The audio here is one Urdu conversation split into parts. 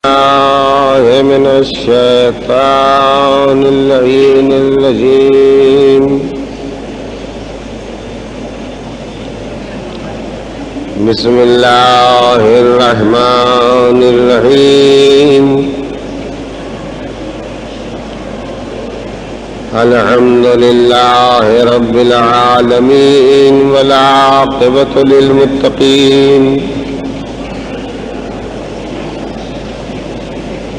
من الشيطان اللعين الرجيم. بسم الله الرحمن الرحيم. الحمد لله رب العالمين والعاقبة للمتقين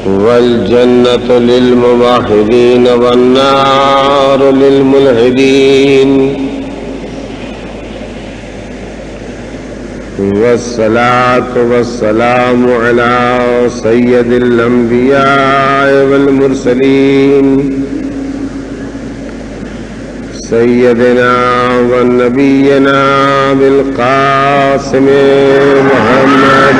والجنة للموحدين والنار للملحدين. والصلاة والسلام على سيد الأنبياء والمرسلين سيدنا ونبينا بالقاسم محمد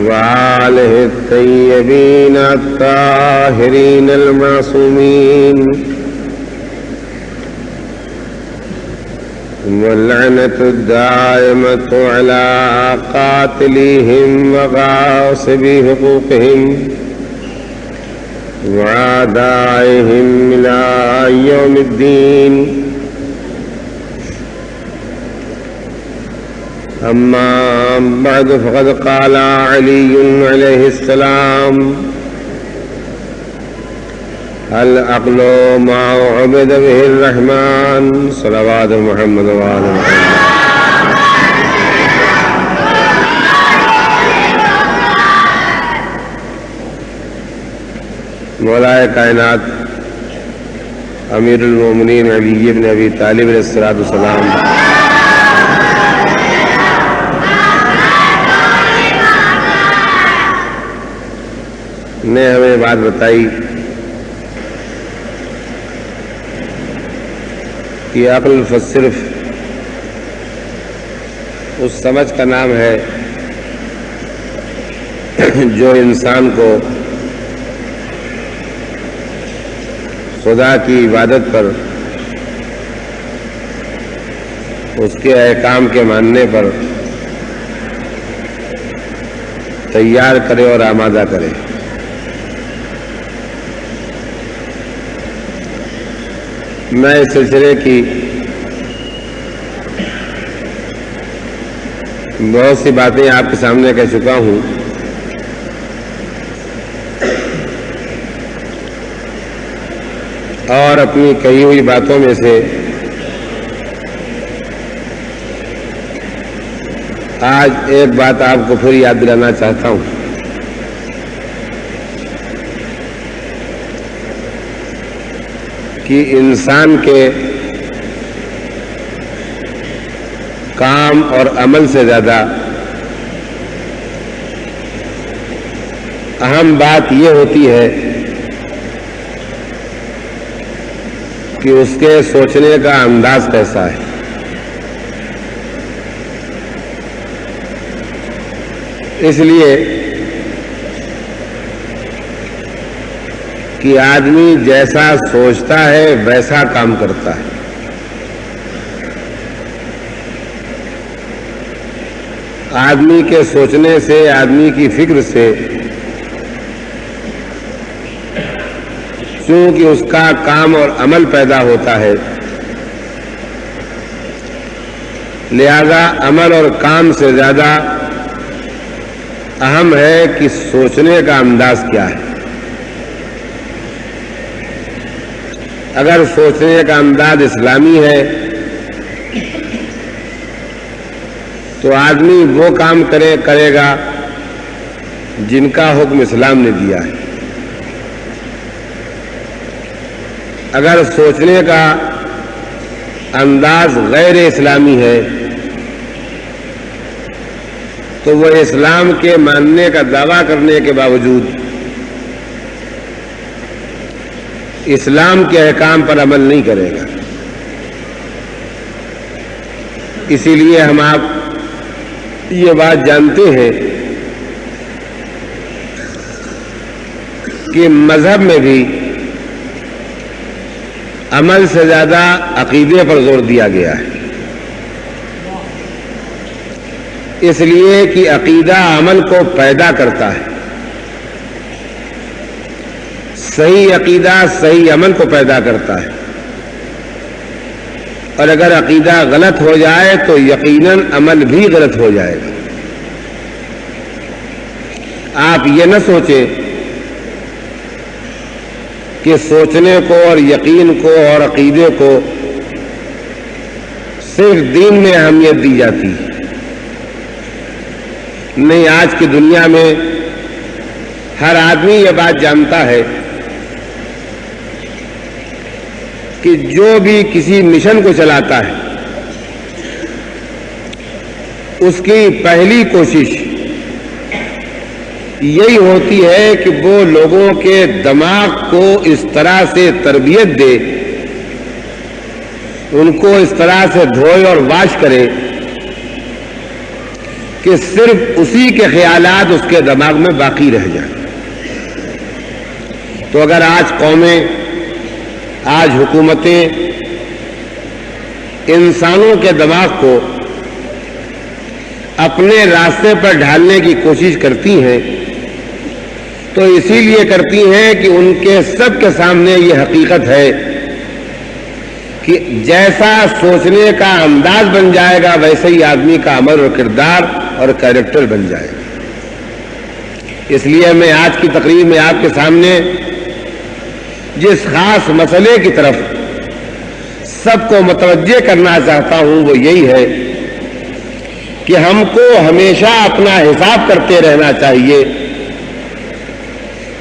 وآله الطيبين الطاهرين المعصومين واللعنة الدائمة على قاتليهم وغاصبي حقوقهم وأعدائهم إلى يوم الدين. أما بعد فقد قال علي عليه السلام: العقل ما عبد به الرحمن. صلوات محمد وآل محمد. مولا کائنات امیر المومنین علی بن ابی طالب علیہ السلام نے ہمیں بات بتائی کہ عقل صرف اس سمجھ کا نام ہے جو انسان کو خدا کی عبادت پر، اس کے احکام کے ماننے پر تیار کرے اور آمادہ کرے. میں اس سلسلے کی بہت سی باتیں آپ کے سامنے کہہ چکا ہوں. اور اپنی کہی ہوئی باتوں میں سے آج ایک بات آپ کو پھر یاد دلانا چاہتا ہوں کہ انسان کے کام اور عمل سے زیادہ اہم بات یہ ہوتی ہے کہ اس کے سوچنے کا انداز کیسا ہے. اس لیے کہ آدمی جیسا سوچتا ہے ویسا کام کرتا ہے. آدمی کے سوچنے سے، آدمی کی فکر سے چونکہ اس کا کام اور عمل پیدا ہوتا ہے، لہذا عمل اور کام سے زیادہ اہم ہے کہ سوچنے کا انداز کیا ہے. اگر سوچنے کا انداز اسلامی ہے تو آدمی وہ کام کرے گا جن کا حکم اسلام نے دیا ہے. اگر سوچنے کا انداز غیر اسلامی ہے تو وہ اسلام کے ماننے کا دعویٰ کرنے کے باوجود اسلام کے احکام پر عمل نہیں کرے گا. اسی لیے ہم آپ یہ بات جانتے ہیں کہ مذہب میں بھی عمل سے زیادہ عقیدے پر زور دیا گیا ہے. اس لیے کہ عقیدہ عمل کو پیدا کرتا ہے. صحیح عقیدہ صحیح عمل کو پیدا کرتا ہے، اور اگر عقیدہ غلط ہو جائے تو یقیناً عمل بھی غلط ہو جائے گا. آپ یہ نہ سوچیں کہ سوچنے کو اور یقین کو اور عقیدے کو صرف دین میں اہمیت دی جاتی ہے. نہیں، آج کی دنیا میں ہر آدمی یہ بات جانتا ہے کہ جو بھی کسی مشن کو چلاتا ہے اس کی پہلی کوشش یہی ہوتی ہے کہ وہ لوگوں کے دماغ کو اس طرح سے تربیت دے، ان کو اس طرح سے دھوئے اور واش کرے کہ صرف اسی کے خیالات اس کے دماغ میں باقی رہ جائیں. تو اگر آج قومیں، آج حکومتیں انسانوں کے دماغ کو اپنے راستے پر ڈھالنے کی کوشش کرتی ہیں تو اسی لیے کرتی ہیں کہ ان کے سب کے سامنے یہ حقیقت ہے کہ جیسا سوچنے کا انداز بن جائے گا ویسے ہی آدمی کا عمل اور کردار اور کیریکٹر بن جائے گا. اس لیے میں آج کی تقریر میں آپ کے سامنے جس خاص مسئلے کی طرف سب کو متوجہ کرنا چاہتا ہوں وہ یہی ہے کہ ہم کو ہمیشہ اپنا حساب کرتے رہنا چاہیے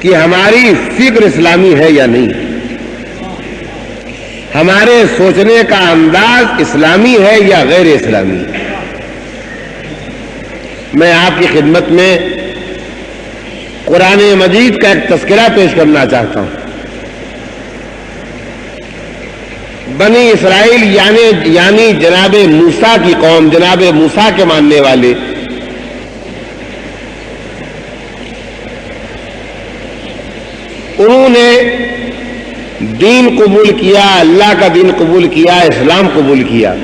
کہ ہماری فکر اسلامی ہے یا نہیں، ہمارے سوچنے کا انداز اسلامی ہے یا غیر اسلامی. میں آپ کی خدمت میں قرآن مجید کا ایک تذکرہ پیش کرنا چاہتا ہوں. بنی اسرائیل یعنی جناب موسیٰ کی قوم، جناب موسیٰ کے ماننے والے، انہوں نے دین قبول کیا، اللہ کا دین قبول کیا، اسلام قبول کیا.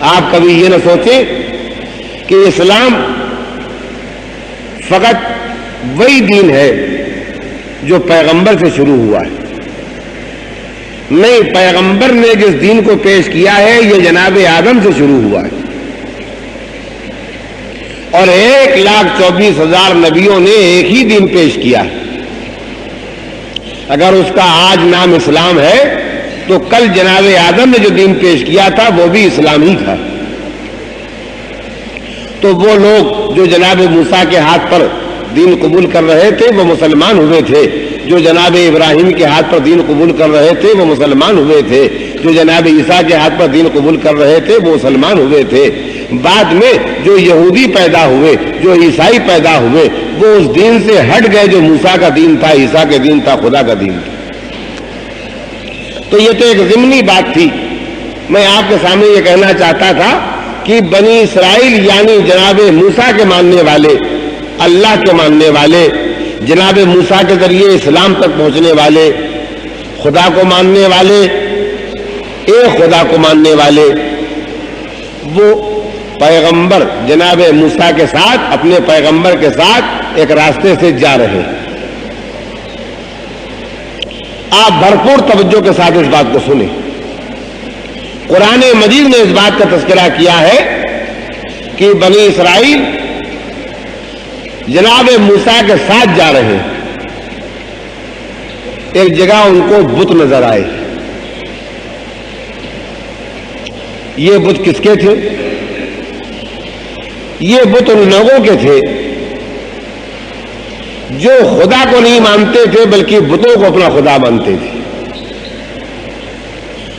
آپ کبھی یہ نہ سوچیں کہ اسلام فقط وہی دین ہے جو پیغمبر سے شروع ہوا ہے. نہیں، پیغمبر نے جس دین کو پیش کیا ہے یہ جناب آدم سے شروع ہوا ہے، اور 1,24,000 نبیوں نے ایک ہی دین پیش کیا ہے. اگر اس کا آج نام اسلام ہے تو کل جناب آدم نے جو دین پیش کیا تھا وہ بھی اسلام ہی تھا. تو وہ لوگ جو جناب موسیٰ کے ہاتھ پر دین قبول کر رہے تھے وہ مسلمان ہوئے تھے، جو جناب ابراہیم کے ہاتھ پر دین قبول کر رہے تھے وہ مسلمان ہوئے تھے، جو جناب عیسیٰ کے ہاتھ پر دین قبول کر رہے تھے وہ مسلمان ہوئے تھے. بعد میں جو یہودی پیدا ہوئے، جو عیسائی پیدا ہوئے، وہ اس دین سے ہٹ گئے جو موسیٰ کا دین تھا، عیسیٰ کا دین تھا، خدا کا دین تھا. تو یہ تو ایک ضمنی بات تھی. میں آپ کے سامنے یہ کہنا چاہتا تھا کہ بنی اسرائیل یعنی جناب موسیٰ کے ماننے والے، اللہ کے ماننے والے، جناب موسیٰ کے ذریعے اسلام تک پہنچنے والے، خدا کو ماننے والے، ایک خدا کو ماننے والے، وہ پیغمبر جناب موسیٰ کے ساتھ، اپنے پیغمبر کے ساتھ ایک راستے سے جا رہے. آپ بھرپور توجہ کے ساتھ اس بات کو سنیں. قرآن مجید نے اس بات کا تذکرہ کیا ہے کہ بنی اسرائیل جناب موسیٰ کے ساتھ جا رہے. ایک جگہ ان کو بت نظر آئے. یہ بت کس کے تھے؟ یہ بت ان لوگوں کے تھے جو خدا کو نہیں مانتے تھے بلکہ بتوں کو اپنا خدا مانتے تھے.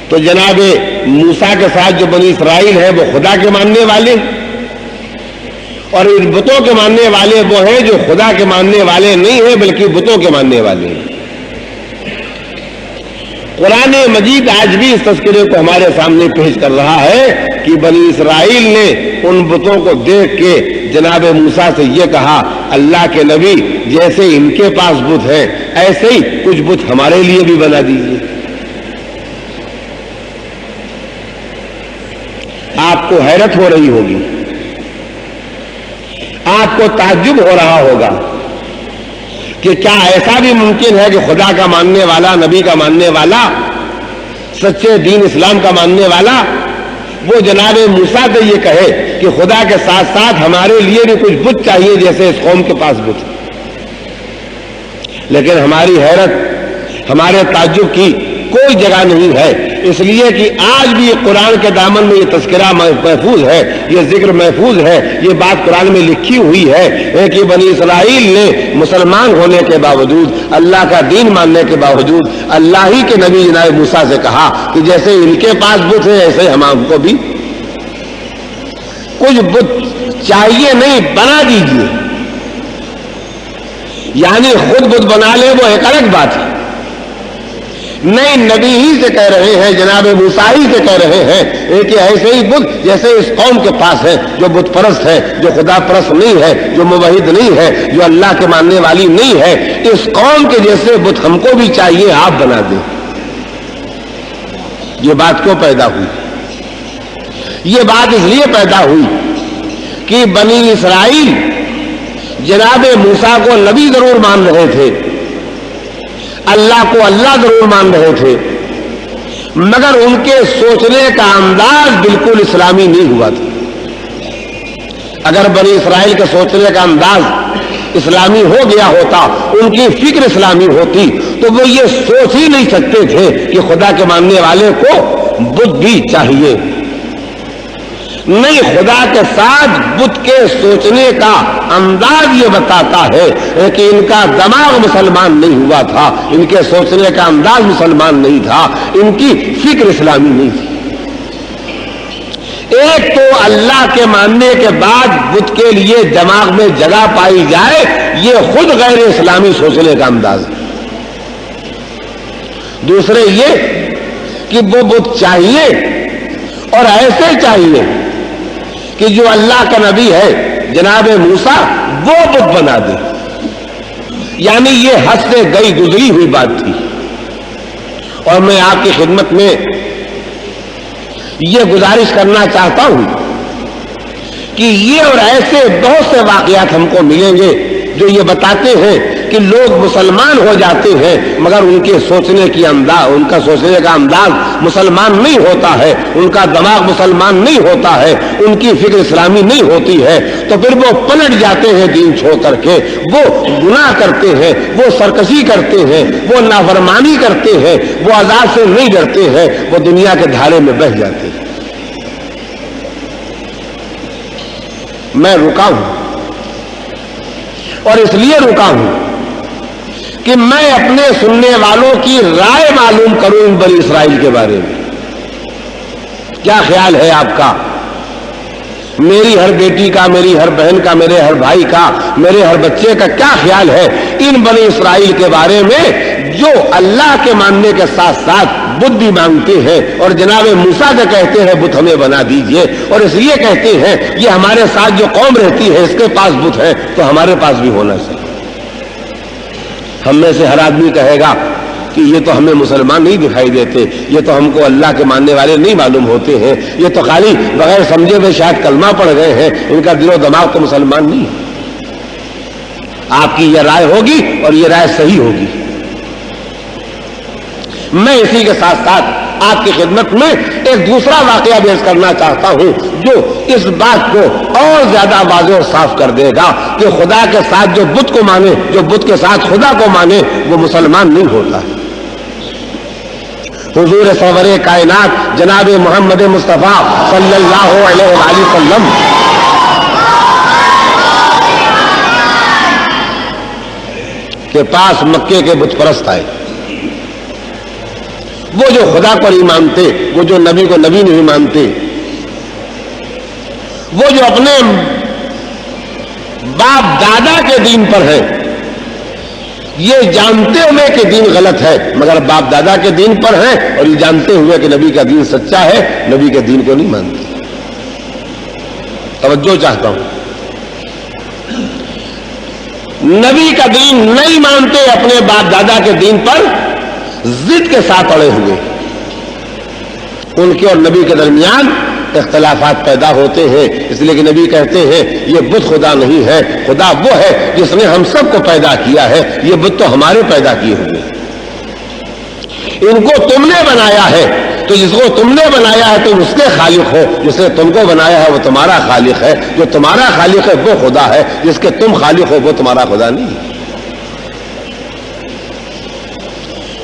تو جناب موسیٰ کے ساتھ جو بنی اسرائیل ہے وہ خدا کے ماننے والے، اور ان بتوں کے ماننے والے وہ ہیں جو خدا کے ماننے والے نہیں ہیں بلکہ بتوں کے ماننے والے ہیں. قرآن مجید آج بھی اس تذکرے کو ہمارے سامنے پیش کر رہا ہے کہ بنی اسرائیل نے ان بتوں کو دیکھ کے جناب موسیٰ سے یہ کہا، اللہ کے نبی جیسے ان کے پاس بت ہیں ایسے ہی کچھ بت ہمارے لیے بھی بنا دیجیے. آپ کو حیرت ہو رہی ہوگی آپ کو تعجب ہو رہا ہوگا کہ کیا ایسا بھی ممکن ہے کہ خدا کا ماننے والا، نبی کا ماننے والا، سچے دین اسلام کا ماننے والا وہ جناب موسیٰ سے یہ کہے کہ خدا کے ساتھ ساتھ ہمارے لیے بھی کچھ بت چاہیے جیسے اس قوم کے پاس بت. لیکن ہماری حیرت، ہمارے تعجب کی کوئی جگہ نہیں ہے، اس لیے کہ آج بھی قرآن کے دامن میں یہ تذکرہ محفوظ ہے، یہ ذکر محفوظ ہے، یہ بات قرآن میں لکھی ہوئی ہے کہ بنی اسرائیل نے مسلمان ہونے کے باوجود، اللہ کا دین ماننے کے باوجود اللہ ہی کے نبی جناب موسیٰ سے کہا کہ جیسے ان کے پاس بت ہے ایسے ہم کو بھی کچھ بت چاہیے، نہیں بنا دیجیے. یعنی خود بت بنا لے وہ ایک الگ بات ہے، نہیں نبی ہی سے کہہ رہے ہیں، جناب موسیٰ ہی سے کہہ رہے ہیں کہ ایسے ہی بت جیسے اس قوم کے پاس ہے جو بت پرست ہے، جو خدا پرست نہیں ہے، جو موحد نہیں ہے، جو اللہ کے ماننے والی نہیں ہے، اس قوم کے جیسے بت ہم کو بھی چاہیے، آپ بنا دیں. یہ بات کیوں پیدا ہوئی؟ یہ بات اس لیے پیدا ہوئی کہ بنی اسرائیل جناب موسیٰ کو نبی ضرور مان رہے تھے، اللہ کو اللہ ضرور مان رہے تھے، مگر ان کے سوچنے کا انداز بالکل اسلامی نہیں ہوا تھا. اگر بنی اسرائیل کے سوچنے کا انداز اسلامی ہو گیا ہوتا، ان کی فکر اسلامی ہوتی، تو وہ یہ سوچ ہی نہیں سکتے تھے کہ خدا کے ماننے والے کو بت بھی چاہیے. نہیں، خدا کے ساتھ بت کے سوچنے کا انداز یہ بتاتا ہے کہ ان کا دماغ مسلمان نہیں ہوا تھا، ان کے سوچنے کا انداز مسلمان نہیں تھا، ان کی فکر اسلامی نہیں تھی. ایک تو اللہ کے ماننے کے بعد بت کے لیے دماغ میں جگہ پائی جائے، یہ خود غیر اسلامی سوچنے کا انداز ہے. دوسرے یہ کہ وہ بت چاہیے اور ایسے چاہیے کہ جو اللہ کا نبی ہے جناب موسیٰ وہ بت بنا دے. یعنی یہ حد سے گئی گزری ہوئی بات تھی. اور میں آپ کی خدمت میں یہ گزارش کرنا چاہتا ہوں کہ یہ اور ایسے بہت سے واقعات ہم کو ملیں گے جو یہ بتاتے ہیں کہ لوگ مسلمان ہو جاتے ہیں مگر ان کے سوچنے کی انداز، ان کا سوچنے کا انداز مسلمان نہیں ہوتا ہے، ان کا دماغ مسلمان نہیں ہوتا ہے، ان کی فکر اسلامی نہیں ہوتی ہے، تو پھر وہ پلٹ جاتے ہیں دین چھوڑ کر کے، وہ گناہ کرتے ہیں، وہ سرکشی کرتے ہیں، وہ نافرمانی کرتے ہیں، وہ عذاب سے نہیں ڈرتے ہیں، وہ دنیا کے دھارے میں بہہ جاتے ہیں. میں رکا ہوں اور اس لیے رکا ہوں کہ میں اپنے سننے والوں کی رائے معلوم کروں ان بنی اسرائیل کے بارے میں. کیا خیال ہے آپ کا؟ میری ہر بیٹی کا، میری ہر بہن کا، میرے ہر بھائی کا، میرے ہر بچے کا کیا خیال ہے ان بنی اسرائیل کے بارے میں جو اللہ کے ماننے کے ساتھ ساتھ بت بھی مانگتے ہیں اور جناب موسیٰ سے کہتے ہیں بت ہمیں بنا دیجئے، اور اس لیے کہتے ہیں یہ ہمارے ساتھ جو قوم رہتی ہے اس کے پاس بت ہے تو ہمارے پاس بھی ہونا چاہیے. ہم میں سے ہر آدمی کہے گا کہ یہ تو ہمیں مسلمان نہیں دکھائی دیتے، یہ تو ہم کو اللہ کے ماننے والے نہیں معلوم ہوتے ہیں، یہ تو خالی بغیر سمجھے ہوئے شاید کلمہ پڑھ گئے ہیں، ان کا دل و دماغ تو مسلمان نہیں ہے. آپ کی یہ رائے ہوگی اور یہ رائے صحیح ہوگی. میں اسی کے ساتھ ساتھ آپ کی خدمت میں ایک دوسرا واقعہ پیش کرنا چاہتا ہوں جو اس بات کو اور زیادہ واضح اور صاف کر دے گا کہ خدا کے ساتھ جو بت کو مانے، جو بت کے ساتھ خدا کو مانے، وہ مسلمان نہیں ہوتا. حضور سرور کائنات جناب محمد مصطفیٰ صلی اللہ علیہ وآلہ وسلم کے پاس مکے کے بت پرست آئے. وہ جو خدا کو نہیں مانتے، وہ جو نبی کو نبی نہیں مانتے، وہ جو اپنے باپ دادا کے دین پر ہے، یہ جانتے ہوئے کہ دین غلط ہے مگر باپ دادا کے دین پر ہیں، اور یہ جانتے ہوئے کہ نبی کا دین سچا ہے، نبی کے دین کو نہیں مانتے. توجہ چاہتا ہوں، نبی کا دین نہیں مانتے، اپنے باپ دادا کے دین پر ضد کے ساتھ اڑے ہوئے. ان کے اور نبی کے درمیان اختلافات پیدا ہوتے ہیں، اس لیے کہ نبی کہتے ہیں یہ بت خدا نہیں ہے، خدا وہ ہے جس نے ہم سب کو پیدا کیا ہے، یہ بت تو ہمارے پیدا کیے ہوئے، ان کو تم نے بنایا ہے، تو جس کو تم نے بنایا ہے تم اس کے خالق ہو، جس نے تم کو بنایا ہے وہ تمہارا خالق ہے، جو تمہارا خالق ہے وہ خدا ہے، جس کے تم خالق ہو وہ تمہارا خدا نہیں ہے۔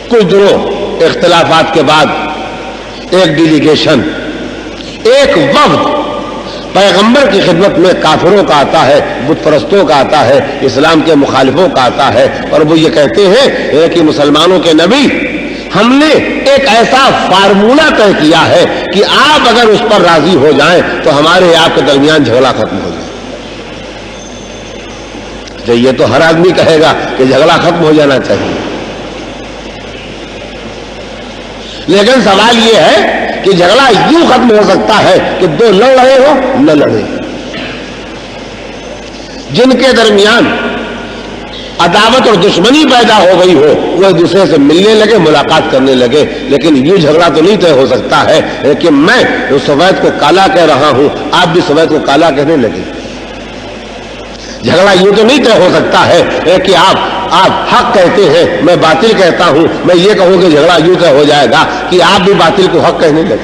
کچھ دنوں اختلافات کے بعد ایک ڈیلیگیشن، ایک وفد پیغمبر کی خدمت میں کافروں کا آتا ہے، بت پرستوں کا آتا ہے، اسلام کے مخالفوں کا آتا ہے، اور وہ یہ کہتے ہیں کہ مسلمانوں کے نبی ہم نے ایک ایسا فارمولہ طے کیا ہے کہ آپ اگر اس پر راضی ہو جائیں تو ہمارے آپ کے درمیان جھگڑا ختم ہو جائے۔ تو یہ تو ہر آدمی کہے گا کہ جھگڑا ختم ہو جانا چاہیے، لیکن سوال یہ ہے کہ جھگڑا یوں ختم ہو سکتا ہے کہ دو لڑ رہے ہو نہ لڑے، جن کے درمیان عداوت اور دشمنی پیدا ہو گئی ہو وہ ایک دوسرے سے ملنے لگے، ملاقات کرنے لگے، لیکن یہ جھگڑا تو نہیں طے ہو سکتا ہے کہ میں سفید کو کالا کہہ رہا ہوں آپ بھی سفید کو کالا کہنے لگے۔ جھگڑا یہ تو نہیں طے ہو سکتا ہے کہ آپ حق کہتے ہیں میں باطل کہتا ہوں، میں یہ کہوں کہ جھگڑا یوں طے ہو جائے گا کہ آپ بھی باطل کو حق کہنے لگے۔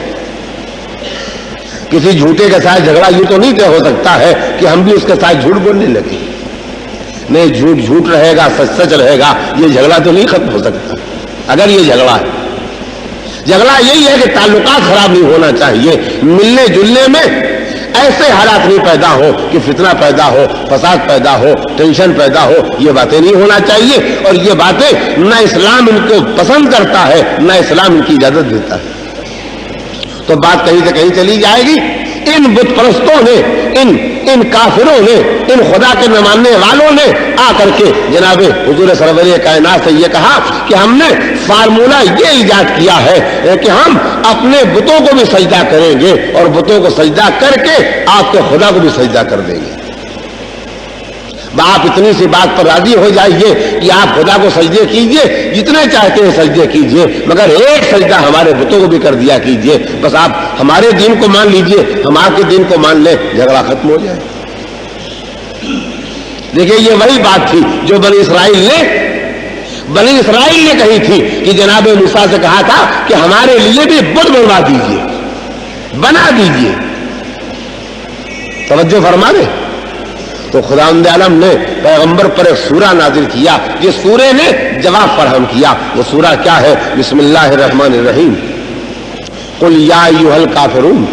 کسی جھوٹے کے ساتھ جھگڑا یوں تو نہیں طے ہو سکتا ہے کہ ہم بھی اس کے ساتھ جھوٹ بولنے لگے۔ نہیں، جھوٹ جھوٹ رہے گا، سچ سچ رہے گا، یہ جھگڑا تو نہیں ختم ہو سکتا۔ اگر یہ جھگڑا ہے، جھگڑا یہی ہے کہ تعلقات خراب نہیں ہونا چاہیے، ملنے جلنے میں ایسے حالات نہیں پیدا ہو کہ فتنہ پیدا ہو، فساد پیدا ہو، ٹینشن پیدا ہو، یہ باتیں نہیں ہونا چاہیے، اور یہ باتیں نہ اسلام ان کو پسند کرتا ہے نہ اسلام ان کی اجازت دیتا ہے۔ تو بات کہیں سے کہیں چلی جائے گی۔ ان بت پرستوں نے، ان کافروں نے، ان خدا کے نہ ماننے والوں نے آ کر کے جناب حضور سرور کائنات سے یہ کہا کہ ہم نے فارمولہ یہ ایجاد کیا ہے کہ ہم اپنے بتوں کو بھی سجدہ کریں گے اور بتوں کو سجدہ کر کے آپ کے خدا کو بھی سجدہ کر دیں گے۔ آپ اتنی سی بات پر راضی ہو جائیے کہ آپ خدا کو سجدے کیجئے، جتنے چاہتے ہیں سجدے کیجئے، مگر ایک سجدہ ہمارے بتوں کو بھی کر دیا کیجئے، بس آپ ہمارے دین کو مان لیجئے، ہم آپ کے دین کو مان لیں، جھگڑا ختم ہو جائے۔ دیکھیں یہ وہی بات تھی جو بنی اسرائیل نے کہی تھی کہ جناب موسیٰ سے کہا تھا کہ ہمارے لیے بھی بت بنوا دیجئے، بنا دیجئے۔ توجہ فرما دیں۔ تو خداوند عالم نے پیغمبر پر ایک سورہ نازل کیا، جس سورے نے جواب فراہم کیا۔ وہ سورہ کیا ہے؟ بسم اللہ الرحمن الرحیم، قل یا ایھا الکافرون۔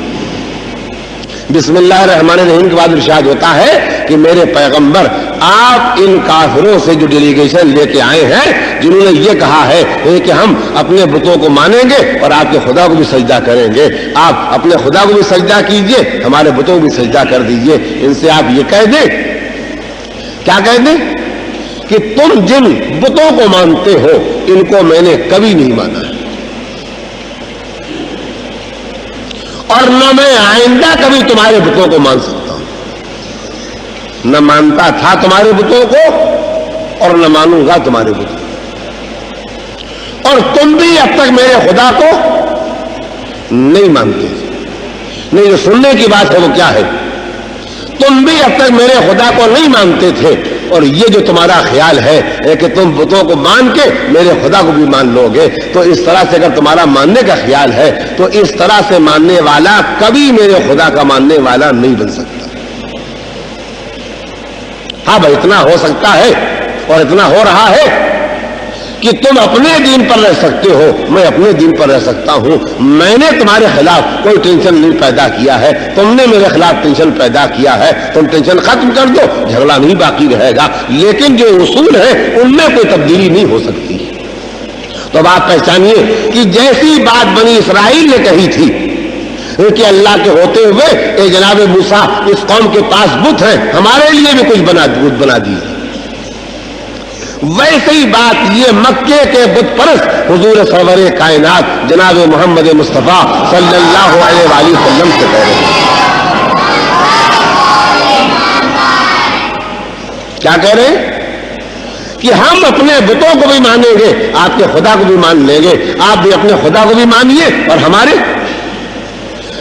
بسم اللہ الرحمن الرحیم کے بعد ارشاد ہوتا ہے کہ میرے پیغمبر آپ ان کافروں سے جو ڈیلیگیشن لے کے آئے ہیں، جنہوں نے یہ کہا ہے کہ ہم اپنے بتوں کو مانیں گے اور آپ کے خدا کو بھی سجدہ کریں گے، آپ اپنے خدا کو بھی سجدہ کیجئے، ہمارے بتوں کو بھی سجدہ کر دیجئے، ان سے آپ یہ کہہ دیں، کیا کہہ دیں کہ تم جن بتوں کو مانتے ہو ان کو میں نے کبھی نہیں مانا ہے، اور نہ میں آئندہ کبھی تمہارے بتوں کو مان سکتا ہوں، نہ مانتا تھا تمہارے بتوں کو اور نہ مانوں گا تمہارے بتوں کو، اور تم بھی اب تک میرے خدا کو نہیں مانتے۔ نہیں، جو سننے کی بات ہے وہ کیا ہے؟ تم بھی اب تک میرے خدا کو نہیں مانتے تھے، اور یہ جو تمہارا خیال ہے کہ تم بتوں کو مان کے میرے خدا کو بھی مان لو گے، تو اس طرح سے اگر تمہارا ماننے کا خیال ہے تو اس طرح سے ماننے والا کبھی میرے خدا کا ماننے والا نہیں بن سکتا۔ ہاں بھائی، اتنا ہو سکتا ہے اور اتنا ہو رہا ہے کہ تم اپنے دین پر رہ سکتے ہو، میں اپنے دین پر رہ سکتا ہوں، میں نے تمہارے خلاف کوئی ٹینشن نہیں پیدا کیا ہے، تم نے میرے خلاف ٹینشن پیدا کیا ہے، تم ٹینشن ختم کر دو، جھگڑا نہیں باقی رہے گا، لیکن جو اصول ہیں ان میں کوئی تبدیلی نہیں ہو سکتی۔ تو اب آپ پہچانیے کہ جیسی بات بنی اسرائیل نے کہی تھی کہ اللہ کے ہوتے ہوئے اے جناب موسیٰ اس قوم کے پاس بت ہیں، ہمارے لیے بھی کچھ بنا دیے، ویسے ہی بات یہ مکے کے بت پرست حضور سرور کائنات جناب محمد مصطفیٰ صلی اللہ علیہ وآلہ وسلم سے کہہ رہے ہیں۔ کیا کہہ رہے ہیں؟ کہ ہم اپنے بتوں کو بھی مانیں گے، آپ کے خدا کو بھی مان لیں گے، آپ بھی اپنے خدا کو بھی مانیے اور ہمارے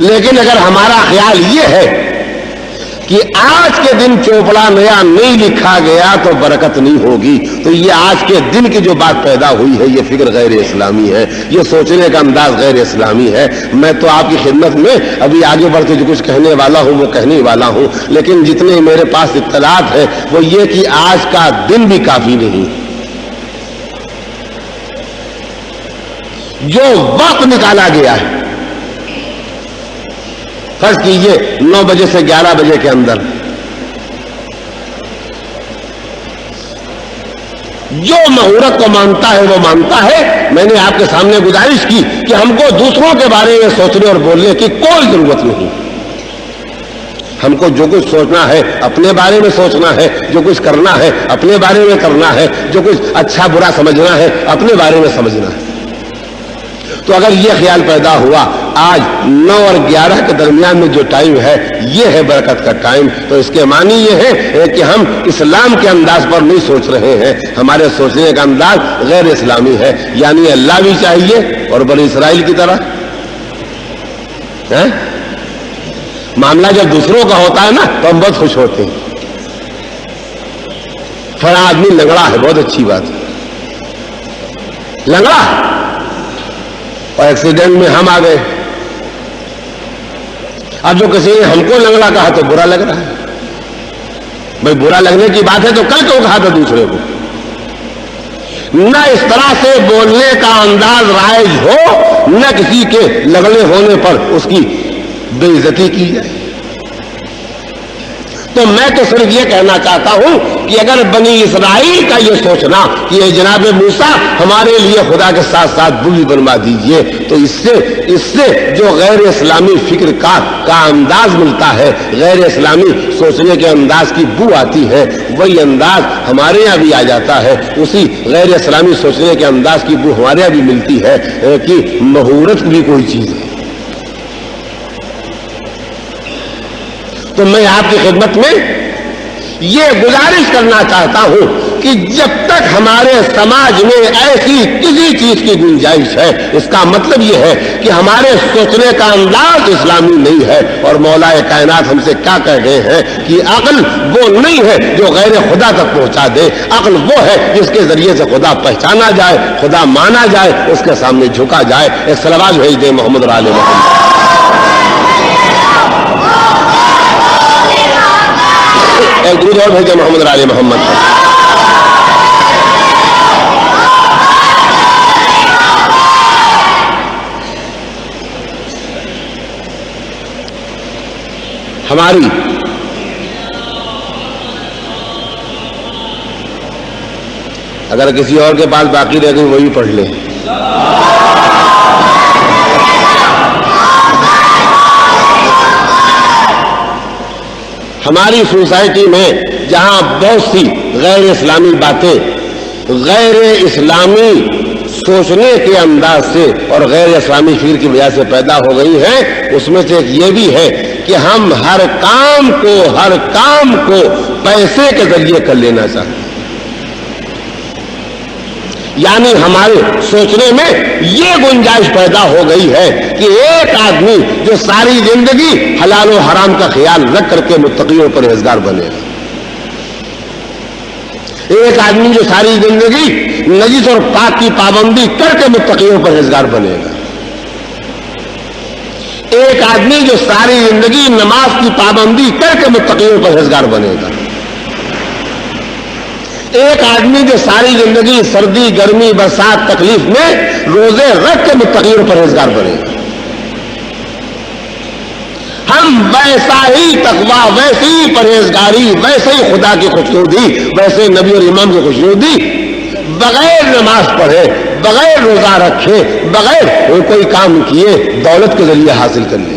لیکن اگر ہمارا خیال یہ ہے کہ آج کے دن چوپڑا نیا نہیں لکھا گیا تو برکت نہیں ہوگی، تو یہ آج کے دن کی جو بات پیدا ہوئی ہے یہ فکر غیر اسلامی ہے، یہ سوچنے کا انداز غیر اسلامی ہے۔ میں تو آپ کی خدمت میں ابھی آگے بڑھ کے جو کچھ کہنے والا ہوں وہ کہنے والا ہوں، لیکن جتنے میرے پاس اطلاعات ہے وہ یہ کہ آج کا دن بھی کافی نہیں، جو وقت نکالا گیا ہے، فرض کیجئے 9 بجے سے 11 بجے کے اندر جو مہورت کو مانتا ہے وہ مانتا ہے۔ میں نے آپ کے سامنے گزارش کی کہ ہم کو دوسروں کے بارے میں سوچنے اور بولنے کی کوئی ضرورت نہیں، ہم کو جو کچھ سوچنا ہے اپنے بارے میں سوچنا ہے، جو کچھ کرنا ہے اپنے بارے میں کرنا ہے، جو کچھ اچھا برا سمجھنا ہے اپنے بارے میں سمجھنا ہے۔ تو اگر یہ خیال پیدا ہوا آج 9 اور 11 کے درمیان میں جو ٹائم ہے یہ ہے برکت کا ٹائم، تو اس کے معنی یہ ہے کہ ہم اسلام کے انداز پر نہیں سوچ رہے ہیں، ہمارے سوچنے کا انداز غیر اسلامی ہے، یعنی اللہ بھی چاہیے اور بنی اسرائیل کی طرح معاملہ جب دوسروں کا ہوتا ہے نا تو ہم بہت خوش ہوتے ہیں، فلاں آدمی لنگڑا ہے، بہت اچھی بات ہے، لنگڑا اور ایکسیڈنٹ میں ہم آ گئے، اب جو کسی نے ہم کو لنگڑا کہا تو برا لگ رہا ہے، بھائی برا لگنے کی بات ہے تو کل کیوں کہا تھا دوسرے کو؟ نہ اس طرح سے بولنے کا انداز رائج ہو، نہ کسی کے لگڑے ہونے پر اس کی بے عزتی کی جائے۔ تو میں تو صرف یہ کہنا چاہتا ہوں کہ اگر بنی اسرائیل کا یہ سوچنا کہ یہ جناب موسیٰ ہمارے لیے خدا کے ساتھ ساتھ بلی بنوا دیجئے، تو اس سے جو غیر اسلامی فکر کا انداز ملتا ہے، غیر اسلامی سوچنے کے انداز کی بو آتی ہے، وہی انداز ہمارے یہاں بھی آ جاتا ہے، اسی غیر اسلامی سوچنے کے انداز کی بو ہمارے یہاں بھی ملتی ہے کہ مہورت بھی کوئی چیز ہے۔ تو میں آپ کی خدمت میں یہ گزارش کرنا چاہتا ہوں کہ جب تک ہمارے سماج میں ایسی کسی چیز کی گنجائش ہے، اس کا مطلب یہ ہے کہ ہمارے سوچنے کا انداز اسلامی نہیں ہے، اور مولا کائنات ہم سے کیا کہہ گئے ہیں کہ عقل وہ نہیں ہے جو غیر خدا تک پہنچا دے، عقل وہ ہے جس کے ذریعے سے خدا پہچانا جائے، خدا مانا جائے، اس کے سامنے جھکا جائے۔ ایک صلوات بھیج دیں محمد اور آل محمد۔ ایک درود اور بھیجے محمد اور آل محمد۔ ہماری اگر کسی اور کے پاس باقی رہ گئی وہی پڑھ لیں۔ ہماری سوسائٹی میں جہاں بہت سی غیر اسلامی باتیں غیر اسلامی سوچنے کے انداز سے اور غیر اسلامی فکر کی وجہ سے پیدا ہو گئی ہیں، اس میں سے ایک یہ بھی ہے کہ ہم ہر کام کو پیسے کے ذریعے کر لینا چاہتے ہیں، یعنی ہمارے سوچنے میں یہ گنجائش پیدا ہو گئی ہے کہ ایک آدمی جو ساری زندگی حلال و حرام کا خیال رکھ کر کے متقی اور پرہیزگار بنے گا، ایک آدمی جو ساری زندگی نجس اور پاک کی پابندی کر کے متقی اور پرہیزگار بنے گا، ایک آدمی جو ساری زندگی نماز کی پابندی کر کے متقی اور پرہیزگار بنے گا، ایک آدمی جو ساری زندگی سردی گرمی برسات تکلیف میں روزے رکھ کے متقی اور پرہیزگار بنے گا۔ ہم ویسا ہی تقویٰ، ویسی ہی پرہیزگاری، ویسے ہی خدا کی خوشنودی، ویسے نبی اور امام کی خوشنودی بغیر نماز پڑھے، بغیر روزہ رکھے، بغیر کوئی کام کیے دولت کے ذریعے حاصل کر لیں۔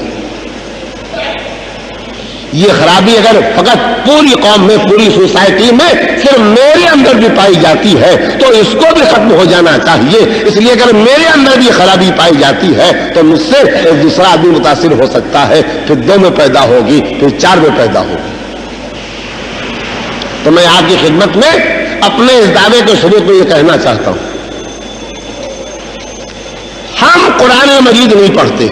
یہ خرابی اگر فقط پوری قوم میں، پوری سوسائٹی میں صرف میرے اندر بھی پائی جاتی ہے تو اس کو بھی ختم ہو جانا چاہیے، اس لیے اگر میرے اندر بھی خرابی پائی جاتی ہے تو مجھ سے ایک دوسرا آدمی متاثر ہو سکتا ہے، پھر 2 میں پیدا ہوگی، پھر 4 میں پیدا ہوگی۔ تو میں آپ کی خدمت میں اپنے اس دعوے کے شروع میں یہ کہنا چاہتا ہوں، ہم قرآن مجید نہیں پڑھتے،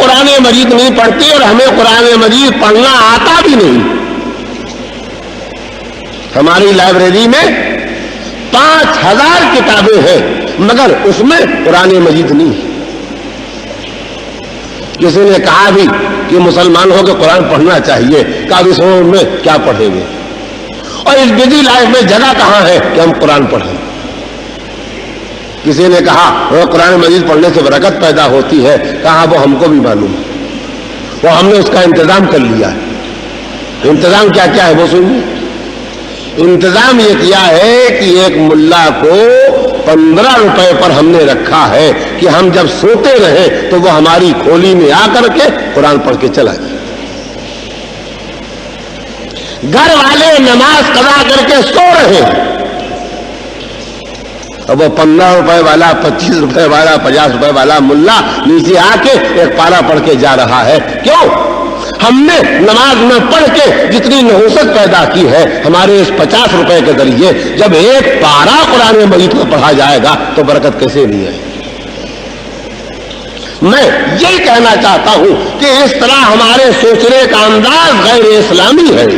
قرآن مجید نہیں پڑھتے اور ہمیں قرآن مجید پڑھنا آتا بھی نہیں. ہماری لائبریری میں 5000 کتابیں ہیں مگر اس میں قرآن مجید نہیں. کسی نے کہا بھی کہ مسلمان ہو کے قرآن پڑھنا چاہیے، کہا بھی سو میں کیا پڑھیں گے، اور اس بزی لائف میں جگہ کہاں ہے کہ ہم قرآن پڑھیں. کسی نے کہا وہ قرآن مجید پڑھنے سے برکت پیدا ہوتی ہے، کہا وہ ہم کو بھی معلوم ہے، وہ ہم نے اس کا انتظام کر لیا ہے. انتظام کیا کیا ہے وہ سنیے. انتظام یہ کیا ہے کہ ایک ملا کو 15 روپے پر ہم نے رکھا ہے کہ ہم جب سوتے رہے تو وہ ہماری کھولی میں آ کر کے قرآن پڑھ کے چلا جائے. گھر والے نماز قضا کر کے سو رہے ہیں، اب وہ 15 روپے والا، 25 روپے والا، 50 روپے والا ملا نیچے آ کے ایک پارا پڑھ کے جا رہا ہے. کیوں؟ ہم نے نماز میں پڑھ کے جتنی نحوست پیدا کی ہے ہمارے اس 50 روپے کے ذریعے جب ایک پارا قرآن مجید کو پڑھا جائے گا تو برکت کیسے نہیں آئے. میں یہی کہنا چاہتا ہوں کہ اس طرح ہمارے سوچنے کا انداز غیر اسلامی ہے.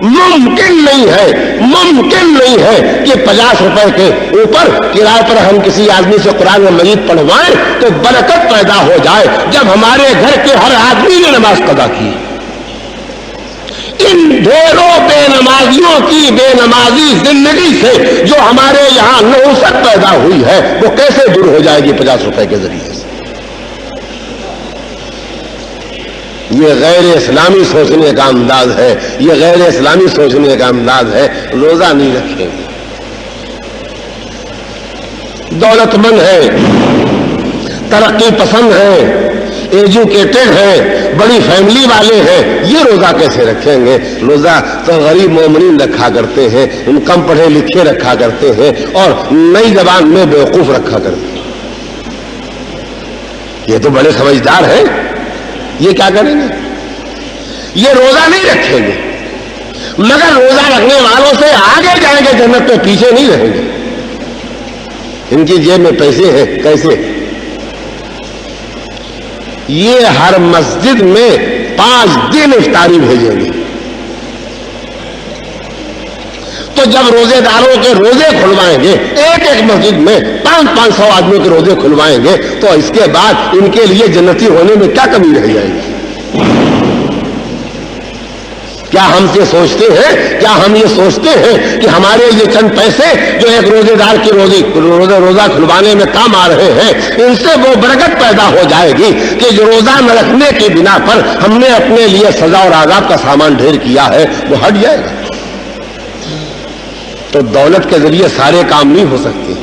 ممکن نہیں ہے کہ 50 روپے کے اوپر کرائے پر ہم کسی آدمی سے قرآن مجید پڑھوائیں تو برکت پیدا ہو جائے جب ہمارے گھر کے ہر آدمی نے نماز قضا کی. ان ڈھیروں بے نمازیوں کی بے نمازی زندگی سے جو ہمارے یہاں نحوست پیدا ہوئی ہے وہ کیسے دور ہو جائے گی 50 روپے کے ذریعے سے. یہ غیر اسلامی سوچنے کا انداز ہے، یہ غیر اسلامی سوچنے کا انداز ہے. روزہ نہیں رکھیں گے، دولت مند ہے، ترقی پسند ہے، ایجوکیٹڈ ہے، بڑی فیملی والے ہیں، یہ روزہ کیسے رکھیں گے؟ روزہ تو غریب مومنین رکھا کرتے ہیں، ان کم پڑھے لکھے رکھا کرتے ہیں اور نئی زبان میں بیوقوف رکھا کرتے ہیں. یہ تو بڑے سمجھدار ہیں، یہ کیا کریں گے؟ یہ روزہ نہیں رکھیں گے مگر روزہ رکھنے والوں سے آگے جائیں گے جنت پہ، پیچھے نہیں رہیں گے. ان کی جیب میں پیسے ہیں، کیسے؟ یہ ہر مسجد میں 5 دن افطاری بھیجیں گے. تو جب روزے داروں کے روزے کھلوائیں گے، ایک ایک مسجد میں 500 آدمیوں کے روزے کھلوائیں گے تو اس کے بعد ان کے لیے جنتی ہونے میں کیا کمی رہ جائے گی؟ کیا ہم یہ سوچتے ہیں کہ ہمارے یہ چند پیسے جو ایک روزے دار کی روزہ کھلوانے میں کام آ رہے ہیں ان سے وہ برکت پیدا ہو جائے گی کہ جو روزہ نہ رکھنے کی بنا پر ہم نے اپنے لیے سزا اور عذاب کا سامان ڈھیر کیا ہے وہ ہٹ جائے گا؟ تو دولت کے ذریعے سارے کام نہیں ہو سکتے.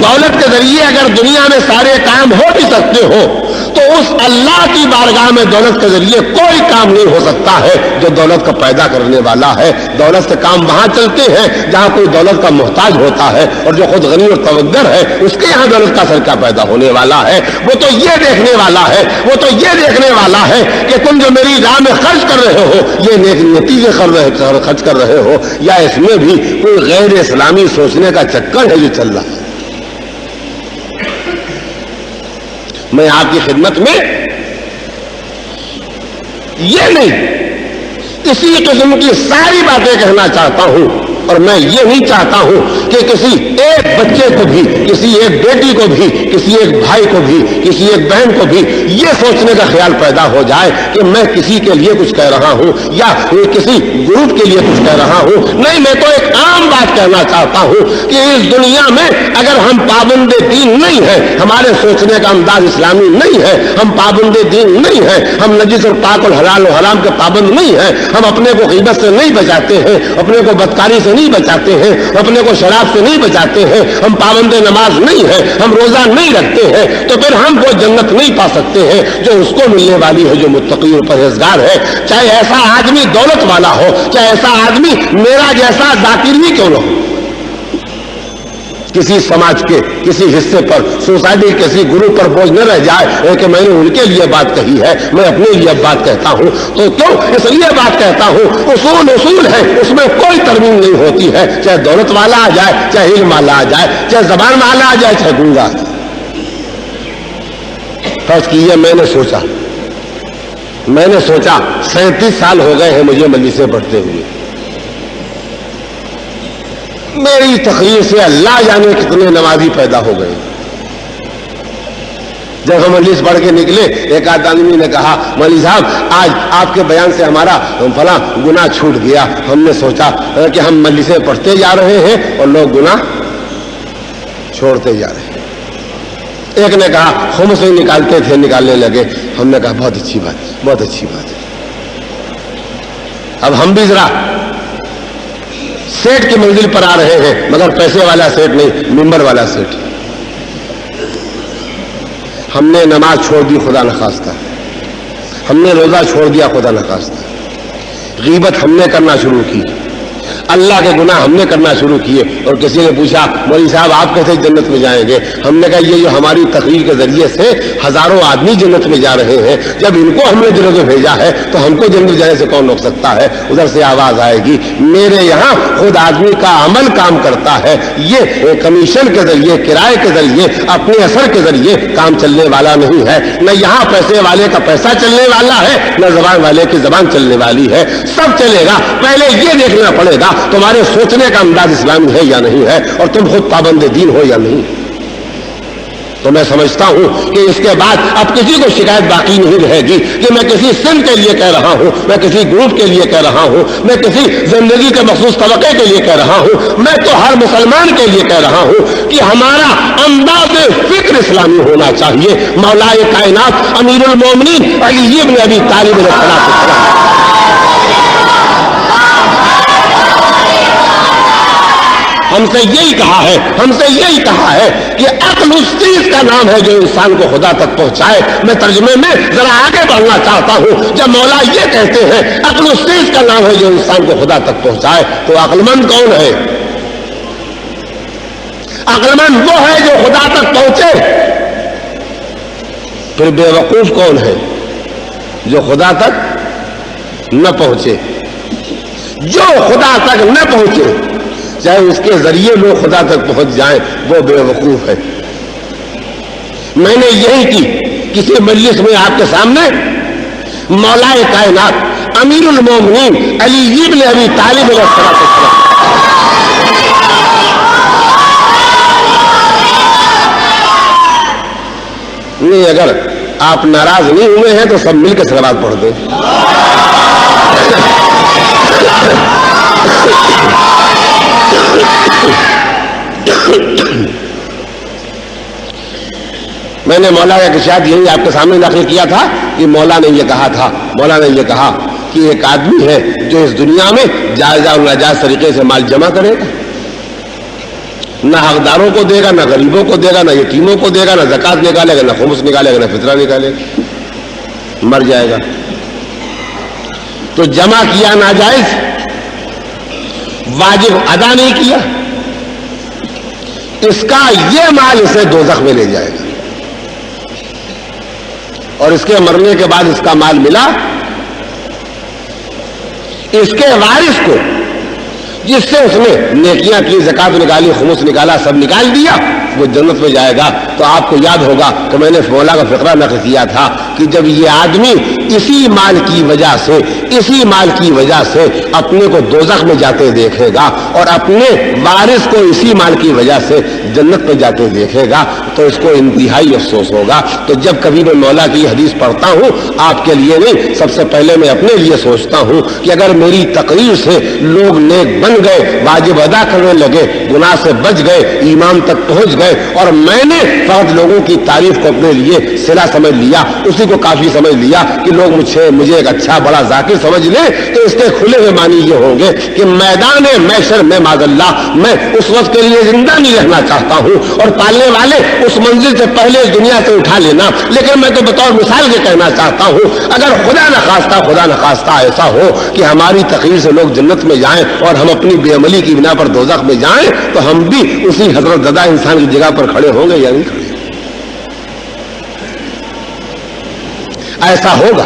دولت کے ذریعے اگر دنیا میں سارے کام ہو بھی سکتے ہو تو اس اللہ کی بارگاہ میں دولت کے ذریعے کوئی کام نہیں ہو سکتا ہے جو دولت کا پیدا کرنے والا ہے. دولت سے کام وہاں چلتے ہیں جہاں کوئی دولت کا محتاج ہوتا ہے اور جو خود غنی اور توگر ہے اس کے یہاں دولت کا سرکہ پیدا ہونے والا ہے. وہ تو یہ دیکھنے والا ہے کہ تم جو میری راہ میں خرچ کر رہے ہو یہ نیک نیتی سے خرچ کر رہے ہو یا اس میں بھی کوئی غیر اسلامی سوچنے کا چکر ہے جو چل رہا ہے. میں آپ کی خدمت میں یہ نہیں اسی قسم کی ساری باتیں کہنا چاہتا ہوں اور میں یہ نہیں چاہتا ہوں کہ کسی ایک بچے کو بھی، کسی ایک بیٹی کو بھی، کسی ایک بھائی کو بھی، کسی ایک بہن کو بھی یہ سوچنے کا خیال پیدا ہو جائے کہ میں کسی کے لیے کچھ کہہ رہا ہوں یا کسی گروپ کے لیے کچھ کہہ رہا ہوں. نہیں، میں تو ایک عام بات کہنا چاہتا ہوں کہ اس دنیا میں اگر ہم پابند دین نہیں ہیں، ہمارے سوچنے کا انداز اسلامی نہیں ہے، ہم پابند دین نہیں ہیں، ہم نجس اور پاک اور حلال و حرام کے پابند نہیں ہیں، ہم اپنے کو غیبت سے نہیں بچاتے ہیں، اپنے کو بدکاری سے نہیں بچاتے ہیں، اپنے کو شراب سے نہیں بچاتے ہیں، ہم پابند نماز نہیں ہیں، ہم روزہ نہیں رکھتے ہیں، تو پھر ہم وہ جنت نہیں پا سکتے ہیں جو اس کو ملنے والی ہے جو متقی اور پرہیزگار ہے. چاہے ایسا آدمی دولت والا ہو، چاہے ایسا آدمی میرا جیسا ذاکر بھی کیوں نہ ہو. کسی سماج کے کسی حصے پر، سوسائٹی کسی گروپ پر بوجھ نہ رہ جائے کہ میں نے ان کے لیے بات کہی ہے، میں اپنے لیے بات کہتا ہوں. تو کیوں اس لیے بات کہتا ہوں، اصول ہے، اس میں کوئی ترمیم نہیں ہوتی ہے. چاہے دولت والا آ جائے، چاہے علم والا آ جائے، چاہے زبان والا آ جائے، چاہے گنگا. فرض کیجیے میں نے سوچا 37 سال ہو گئے ہیں مجھے مجلسیں پڑھتے ہوئے، میری تقریر سے اللہ جانے کتنے نمازی پیدا ہو گئے۔ جب ہم مجلس پڑھ کے نکلے ایک آدمی نے کہا مولوی صاحب آج آپ کے بیان سے ہمارا فلاں گناہ چھوٹ گیا، ہم نے سوچا کہ ہم مجلسیں پڑھتے جا رہے ہیں اور لوگ گناہ چھوڑتے جا رہے ہیں۔ ایک نے کہا خمس نہیں نکالتے تھے، نکالنے لگے۔ ہم نے کہا بہت اچھی بات، بہت اچھی بات ہے۔ اب ہم بھی ذرا سیٹ کی منزل پر آ رہے ہیں، مگر پیسے والا سیٹ نہیں، ممبر والا سیٹ۔ ہم نے نماز چھوڑ دی خدا نخواستہ، ہم نے روزہ چھوڑ دیا خدا نخواستہ، غیبت ہم نے کرنا شروع کی، اللہ کے گناہ ہم نے کرنا شروع کیے۔ اور کسی نے پوچھا مولوی صاحب آپ کیسے جنت میں جائیں گے؟ ہم نے کہا یہ جو ہماری تقریر کے ذریعے سے ہزاروں آدمی جنت میں جا رہے ہیں، جب ان کو ہم نے جنت میں بھیجا ہے تو ہم کو جنت جانے سے کون روک سکتا ہے؟ ادھر سے آواز آئے گی میرے یہاں خود آدمی کا عمل کام کرتا ہے، یہ کمیشن کے ذریعے، کرائے کے ذریعے، اپنے اثر کے ذریعے کام چلنے والا نہیں ہے۔ نہ یہاں پیسے والے کا پیسہ چلنے والا ہے، نہ زبان والے کی زبان چلنے والی ہے۔ سب چلے گا، پہلے یہ دیکھنا پڑے گا تمہارے سوچنے کا انداز اسلامی ہے یا نہیں ہے، اور تم خود پابند دین ہو یا نہیں۔ تو میں سمجھتا ہوں کہ اس کے بعد اب کسی کو شکایت باقی نہیں رہے گی کہ میں کسی سن کے لیے کہہ رہا ہوں، میں کسی گروپ کے لیے کہہ رہا ہوں، میں کسی زندگی کے مخصوص طبقے کے لیے کہہ رہا ہوں، میں تو ہر مسلمان کے لیے کہہ رہا ہوں کہ ہمارا انداز فکر اسلامی ہونا چاہیے۔ مولائے کائنات امیر المومنین علی بن ابی طالب علیہ السلام ہم سے یہی کہا ہے کہ عقل اس چیز کا نام ہے جو انسان کو خدا تک پہنچائے۔ میں ترجمے میں ذرا آگے بڑھنا چاہتا ہوں۔ جب مولا یہ کہتے ہیں عقل اس چیز کا نام ہے جو انسان کو خدا تک پہنچائے، تو عقل مند کون ہے؟ عقل مند وہ ہے جو خدا تک پہنچے۔ پھر بے وقوف کون ہے؟ جو خدا تک نہ پہنچے۔ جو خدا تک نہ پہنچے، چاہے اس کے ذریعے لوگ خدا تک پہنچ جائیں، وہ بے وقوف ہے۔ میں نے یہی کی کسی مجلس میں آپ کے سامنے مولائے کائنات امیر المومنین علی بن ابی طالب علیہ السلام نہیں، اگر آپ ناراض نہیں ہوئے ہیں تو سب مل کے صلوات پڑھ دیں۔ میں نے مولا کا شاید یہی آپ کے سامنے داخل کیا تھا کہ مولا نے یہ کہا کہ ایک آدمی ہے جو اس دنیا میں جائز اور ناجائز طریقے سے مال جمع کرے گا، نہ حقداروں کو دے گا، نہ غریبوں کو دے گا، نہ یتیموں کو دے گا، نہ زکات نکالے گا، نہ خمس نکالے گا، نہ فطرہ نکالے گا، مر جائے گا۔ تو جمع کیا ناجائز، واجب ادا نہیں کیا، اس کا یہ مال اسے دوزخ میں لے جائے گا، اور اس کے مرنے کے بعد اس کا مال ملا اس کے وارث کو، جس سے اس نے نیکیاں کی، زکات نکالی، خمس نکالا، سب نکال دیا، وہ جنت میں جائے گا۔ تو آپ کو یاد ہوگا کہ میں نے مولا کا فقرہ نقل کیا تھا کہ جب یہ آدمی اسی مال کی وجہ سے اپنے کو دوزخ میں جاتے دیکھے گا اور اپنے وارث کو اسی مال کی وجہ سے جنت میں جاتے دیکھے گا، تو اس کو انتہائی افسوس ہوگا۔ تو جب کبھی میں مولا کی حدیث پڑھتا ہوں، آپ کے لیے نہیں، سب سے پہلے میں اپنے لیے سوچتا ہوں کہ اگر میری تقریر سے لوگ نیک بن گئے، واجب ادا کرنے لگے، گناہ سے بچ گئے، ایمان تک پہنچ گئے، اور میں نے فقط لوگوں کی تعریف کو اپنے لیے صلہ سمجھ لیا، اسی کو کافی سمجھ لیا کہ لوگ مجھے ایک اچھا بڑا ذاکر سمجھ لیں، تو اس کے کھلے ہوئے معنی یہ ہوں گے کہ میدان محشر میں معاذ اللہ میں اس وقت کے لیے زندہ نہیں رہنا چاہتا ہوں، اور پالنے والے اس منزل سے پہلے اس دنیا سے اٹھا لینا، لیکن میں تو بطور مثال کے کہنا چاہتا ہوں اگر خدا نخواستہ ایسا ہو کہ ہماری تقریر سے لوگ جنت میں جائیں اور ہم اپنی بے عملی کی بنا پر دوزخ میں جائیں، تو ہم بھی اسی حضرت زدہ انسان کی جگہ پر کھڑے ہوں گے یا نہیں کھڑے؟ ایسا ہوگا۔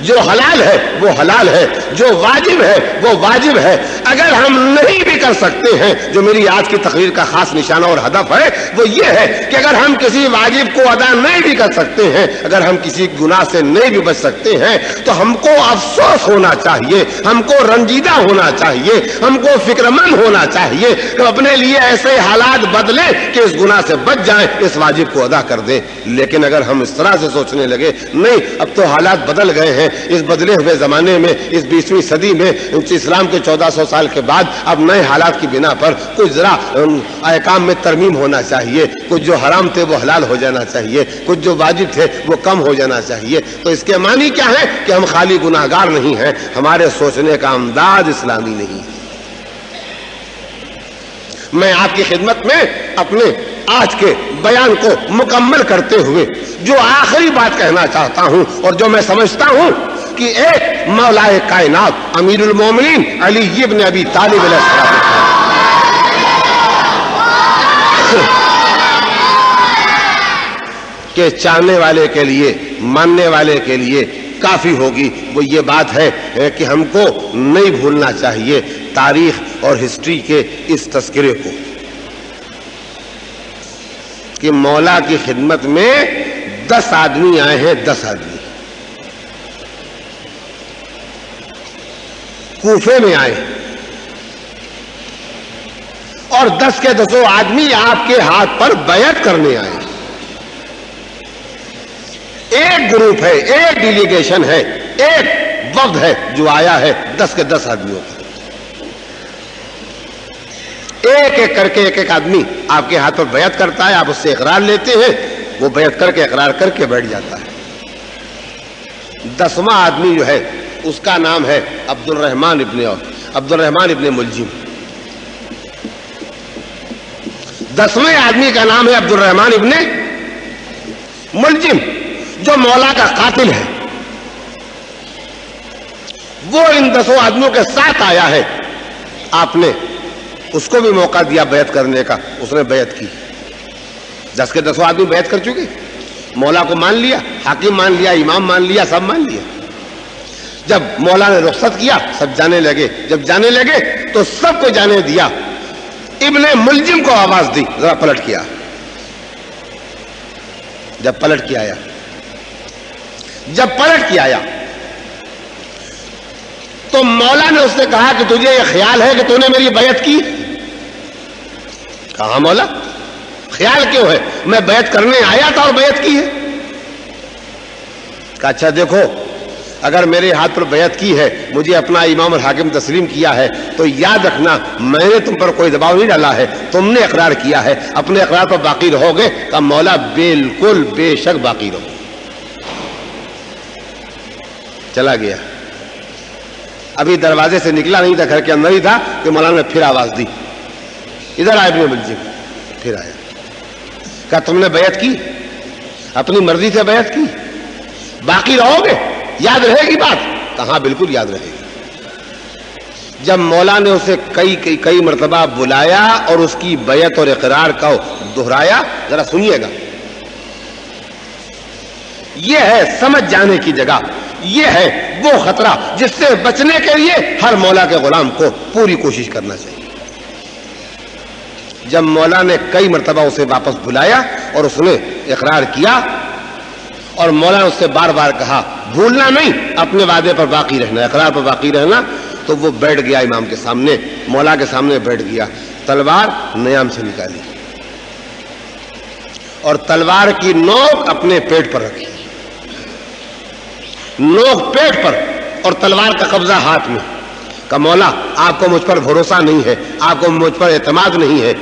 جو حلال ہے وہ حلال ہے، جو واجب ہے وہ واجب ہے۔ اگر ہم نہیں بھی کر سکتے ہیں، جو میری آج کی تقریر کا خاص نشانہ اور ہدف ہے وہ یہ ہے کہ اگر ہم کسی واجب کو ادا نہیں بھی کر سکتے ہیں، اگر ہم کسی گناہ سے نہیں بھی بچ سکتے ہیں، تو ہم کو افسوس ہونا چاہیے، ہم کو رنجیدہ ہونا چاہیے، ہم کو فکر مند ہونا چاہیے کہ اپنے لیے ایسے حالات بدلیں کہ اس گناہ سے بچ جائیں، اس واجب کو ادا کر دیں۔ لیکن اگر ہم اس طرح سے سوچنے لگے نہیں اب تو حالات بدل گئے ہیں، اس بدلے ہوئے زمانے میں، اس 20ویں صدی میں، اسلام کے 1400 سال کے بعد اب نئے حالات کی بنا پر کچھ ذرا احکام میں ترمیم ہونا چاہیے، کچھ جو حرام تھے وہ حلال ہو جانا چاہیے، کچھ جو واجب تھے وہ کم ہو جانا چاہیے، تو اس کے معنی کیا ہے کہ ہم خالی گناہگار نہیں ہیں، ہمارے سوچنے کا انداز اسلامی نہیں ہے۔ میں آپ کی خدمت میں اپنے آج کے بیان کو مکمل کرتے ہوئے جو آخری بات کہنا چاہتا ہوں اور جو میں سمجھتا ہوں کہ ایک مولائے کائنات امیر المومنین علی ابن ابی طالب علیہ السلام کے چاہنے والے کے لیے، ماننے والے کے لیے کافی ہوگی، وہ یہ بات ہے کہ ہم کو نہیں بھولنا چاہیے تاریخ اور ہسٹری کے اس تذکرے کو کہ مولا کی خدمت میں 10 آدمی آئے ہیں، 10 آدمی کوفے میں آئے اور 10 کے 10 آدمی آپ کے ہاتھ پر بیعت کرنے آئے۔ ایک گروپ ہے، ایک ڈیلیگیشن ہے، ایک وفد ہے جو آیا ہے 10 کے 10 آدمیوں کا۔ ایک ایک کر کے ایک ایک آدمی آپ کے ہاتھ پر بیعت کرتا ہے، آپ اس سے اقرار لیتے ہیں، وہ بیعت کر کے اقرار کر کے بیٹھ جاتا ہے۔ 10واں آدمی جو ہے اس کا نام ہے عبد الرحمن ابن ملجم۔ 10ویں آدمی کا نام ہے عبد الرحمن ابن ملجم، جو مولا کا قاتل ہے۔ وہ ان 10 آدمیوں کے ساتھ آیا ہے، آپ نے اس کو بھی موقع دیا بیعت کرنے کا، اس نے بیعت کی۔ 10 کے 10 آدمی بیعت کر چکے، مولا کو مان لیا، حاکم مان لیا، امام مان لیا، سب مان لیا۔ جب مولا نے رخصت کیا سب جانے لگے، جب جانے لگے تو سب کو جانے دیا، ابن ملجم کو آواز دی ذرا پلٹ کیا۔ جب پلٹ کے آیا تو مولا نے اس سے کہا کہ تجھے یہ خیال ہے کہ تو نے میری بیعت کی؟ کہا مولا خیال کیوں ہے، میں بیعت کرنے آیا تھا اور بیعت کی ہے۔ کہا اچھا دیکھو، اگر میرے ہاتھ پر بیعت کی ہے، مجھے اپنا امام اور حاکم تسلیم کیا ہے، تو یاد رکھنا میں نے تم پر کوئی دباؤ نہیں ڈالا ہے، تم نے اقرار کیا ہے، اپنے اقرار پر باقی رہو گے؟ کہا مولا بالکل بے شک باقی رہو۔ چلا گیا، ابھی دروازے سے نکلا نہیں تھا، گھر کے اندر ہی تھا کہ مولانا نے پھر آواز دی، ادھر آئے ابن ملجم۔ پھر آیا، کہا تم نے بیعت کی، اپنی مرضی سے بیعت کی، باقی رہو گے، یاد رہے گی بات؟ کہاں بالکل یاد رہے گی۔ جب مولا نے اسے کئی مرتبہ بلایا اور اس کی بیعت اور اقرار کو دہرایا، ذرا سنیے گا، یہ ہے سمجھ جانے کی جگہ، یہ ہے وہ خطرہ جس سے بچنے کے لیے ہر مولا کے غلام کو پوری کوشش کرنا چاہیے۔ جب مولا نے کئی مرتبہ اسے واپس بلایا اور اس نے اقرار کیا اور مولا نے اس سے بار بار کہا بھولنا نہیں، اپنے وعدے پر باقی رہنا، اقرار پر باقی رہنا، تو وہ بیٹھ گیا امام کے سامنے، مولا کے سامنے بیٹھ گیا، تلوار نیام سے نکالی اور تلوار کی نوک اپنے پیٹ پر رکھی، نوک پیٹ پر اور تلوار کا قبضہ ہاتھ میں۔ کہ مولا آپ کو مجھ پر بھروسہ نہیں ہے، آپ کو مجھ پر اعتماد نہیں ہے،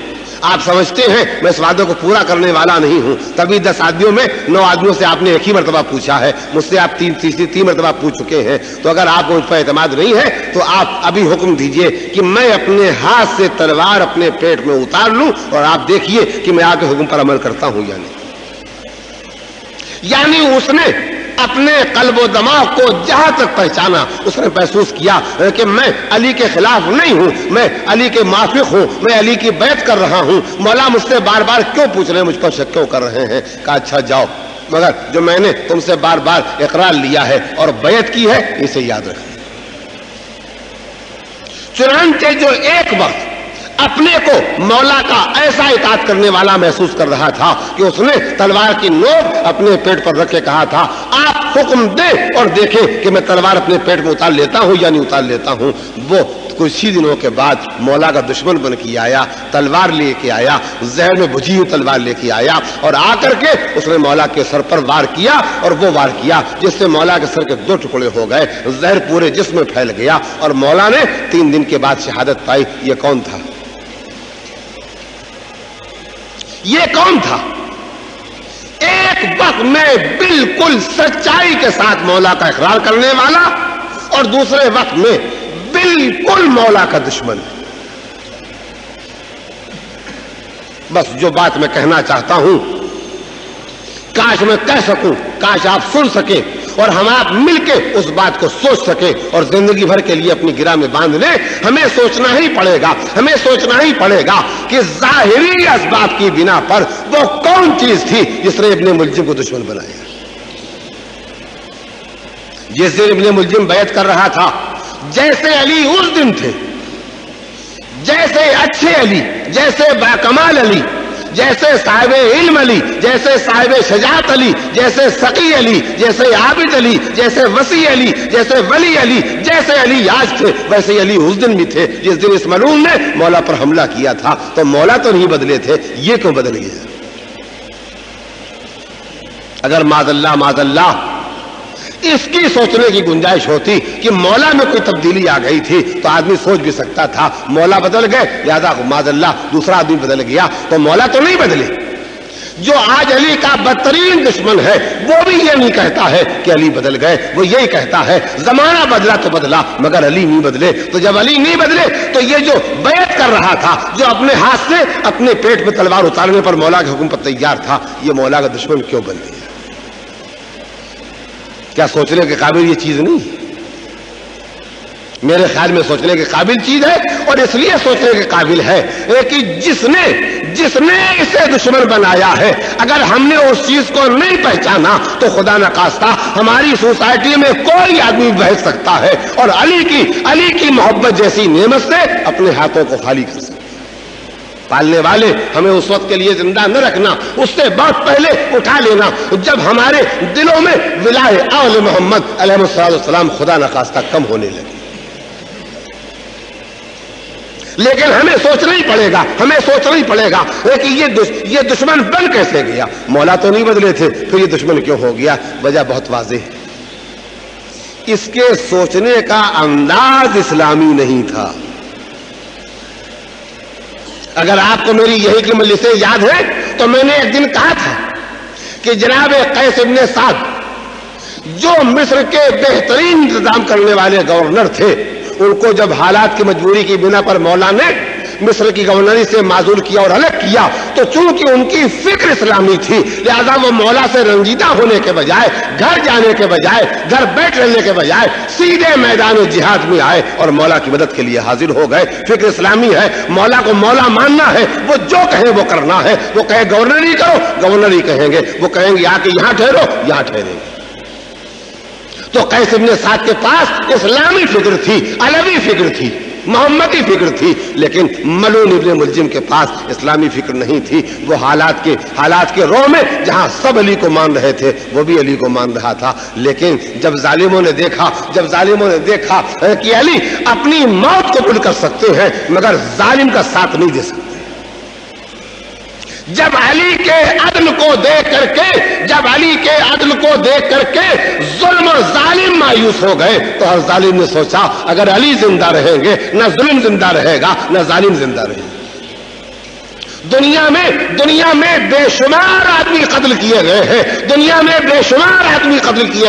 آپ سمجھتے ہیں میں اس وعدے کو پورا کرنے والا نہیں ہوں، تبھی 10 آدمیوں میں 9 آدمیوں سے آپ نے ایک ہی مرتبہ پوچھا ہے، مجھ سے آپ تیسری مرتبہ پوچھ چکے ہیں، تو اگر آپ کو مجھ پر اعتماد نہیں ہے تو آپ ابھی حکم دیجئے کہ میں اپنے ہاتھ سے تلوار اپنے پیٹ میں اتار لوں اور آپ دیکھیے کہ میں آپ کے حکم پر عمل کرتا ہوں یا نہیں۔ یعنی اس نے اپنے قلب و دماغ کو جہاں تک پہچانا، اس نے محسوس کیا کہ میں علی کے خلاف نہیں ہوں، میں علی کے موافق ہوں، میں علی کی بیعت کر رہا ہوں، مولا مجھ سے بار بار کیوں پوچھ رہے ہیں، مجھ پر شک کیوں کر رہے ہیں؟ کہا اچھا جاؤ مگر جو میں نے تم سے بار بار اقرار لیا ہے اور بیعت کی ہے اسے یاد رکھنا۔ چنانچہ جو ایک وقت اپنے کو مولا کا ایسا اطاعت کرنے والا محسوس کر رہا تھا کہ اس نے تلوار کی نوک اپنے پیٹ پر رکھ کے کہا تھا آپ حکم دیں اور دیکھیں کہ میں تلوار اپنے پیٹ میں اتار لیتا ہوں یا نہیں اتار لیتا ہوں، وہ کچھ ہی دنوں کے بعد مولا کا دشمن بن کے آیا، تلوار لے کے آیا، زہر میں بجھی ہوئی تلوار لے کے آیا اور آ کر کے اس نے مولا کے سر پر وار کیا، اور وہ وار کیا جس سے مولا کے سر کے 2 ٹکڑے ہو گئے، زہر پورے جسم میں پھیل گیا اور مولا نے 3 دن کے بعد شہادت پائی۔ یہ کون تھا؟ یہ کون تھا؟ ایک وقت میں بالکل سچائی کے ساتھ مولا کا اقرار کرنے والا اور دوسرے وقت میں بالکل مولا کا دشمن۔ بس جو بات میں کہنا چاہتا ہوں کاش میں کہہ سکوں، کاش آپ سن سکیں اور ہم آپ مل کے اس بات کو سوچ سکیں اور زندگی بھر کے لیے اپنی گرہ میں باندھ لیں۔ ہمیں سوچنا ہی پڑے گا، ہمیں سوچنا ہی پڑے گا کہ ظاہری اسباب کی بنا پر وہ کون چیز تھی جس نے ابن ملجم کو دشمن بنایا۔ جس دن ابن ملجم بیعت کر رہا تھا، جیسے علی اس دن تھے، جیسے اچھے علی، جیسے باکمال علی، جیسے صاحب علم علی، جیسے صاحب شجاعت علی، جیسے سقی علی، جیسے عابد علی، جیسے وسیع علی، جیسے ولی علی، جیسے علی آج تھے ویسے علی اس دن بھی تھے جس دن اس ملعون نے مولا پر حملہ کیا تھا۔ تو مولا تو نہیں بدلے تھے، یہ کیوں بدل گیا؟ اگر معاذ اللہ اس کی سوچنے کی گنجائش ہوتی کہ مولا میں کوئی تبدیلی آ گئی تھی تو آدمی سوچ بھی سکتا تھا مولا بدل گئے، لہذا معاذ اللہ دوسرا آدمی بدل گیا، تو مولا تو نہیں بدلے۔ جو آج علی کا بدترین دشمن ہے وہ بھی یہ نہیں کہتا ہے کہ علی بدل گئے، وہ یہی کہتا ہے زمانہ بدلا تو بدلا مگر علی نہیں بدلے۔ تو جب علی نہیں بدلے تو یہ جو بیعت کر رہا تھا، جو اپنے ہاتھ سے اپنے پیٹ میں تلوار اتارنے پر مولا کے حکم پر تیار تھا، یہ مولا کا دشمن کیوں بن گیا؟ کیا سوچنے کے قابل یہ چیز نہیں؟ میرے خیال میں سوچنے کے قابل چیز ہے، اور اس لیے سوچنے کے قابل ہے کہ جس نے اسے دشمن بنایا ہے، اگر ہم نے اس چیز کو نہیں پہچانا تو خدا نخواستہ ہماری سوسائٹی میں کوئی آدمی بہت سکتا ہے اور علی کی محبت جیسی نعمت سے اپنے ہاتھوں کو خالی کر سکتا۔ پالنے والے ہمیں اس وقت کے لیے زندہ نہ رکھنا، اس سے بہت پہلے اٹھا لینا جب ہمارے دلوں میں ولائے اول محمد علیہ السلام خدا نخواستہ کم ہونے لگے۔ لیکن ہمیں سوچنا ہی پڑے گا کہ یہ دشمن بن کیسے گیا؟ مولا تو نہیں بدلے تھے، پھر یہ دشمن کیوں ہو گیا؟ وجہ بہت واضح ہے، اس کے سوچنے کا انداز اسلامی نہیں تھا۔ اگر آپ کو میری یہی کی مجلسیں یاد ہے تو میں نے ایک دن کہا تھا کہ جناب قیس ابن سعد جو مصر کے بہترین انتظام کرنے والے گورنر تھے، ان کو جب حالات کی مجبوری کی بنا پر مولا نے مصر کی گورنری سے معزول کیا اور الگ کیا، تو چونکہ ان کی فکر اسلامی تھی لہذا وہ مولا سے رنجیدہ ہونے کے بجائے، گھر جانے کے بجائے، گھر بیٹھ رہنے کے بجائے سیدھے میدان جہاد میں آئے اور مولا کی مدد کے لیے حاضر ہو گئے۔ فکر اسلامی ہے، مولا کو مولا ماننا ہے، وہ جو کہیں وہ کرنا ہے۔ وہ کہے گورنری کرو، گورنری کہیں گے، وہ کہیں گے آ کے یہاں ٹھہرو، یہاں ٹھہریں گے۔ تو قیس ابن سعد کے پاس اسلامی فکر تھی، علوی فکر تھی، محمدی فکر تھی، لیکن ملعون ابن ملجم کے پاس اسلامی فکر نہیں تھی۔ وہ حالات کے رو میں جہاں سب علی کو مان رہے تھے وہ بھی علی کو مان رہا تھا، لیکن جب ظالموں نے دیکھا کہ علی اپنی موت کو قبول کر سکتے ہیں مگر ظالم کا ساتھ نہیں دے سکتے، جب علی کے عدل کو دیکھ کر کے ظلم اور ظالم مایوس ہو گئے تو ہر ظالم نے سوچا اگر علی زندہ رہیں گے نہ ظلم زندہ رہے گا نہ ظالم زندہ رہے گا۔ دنیا میں بے شمار آدمی قتل کیے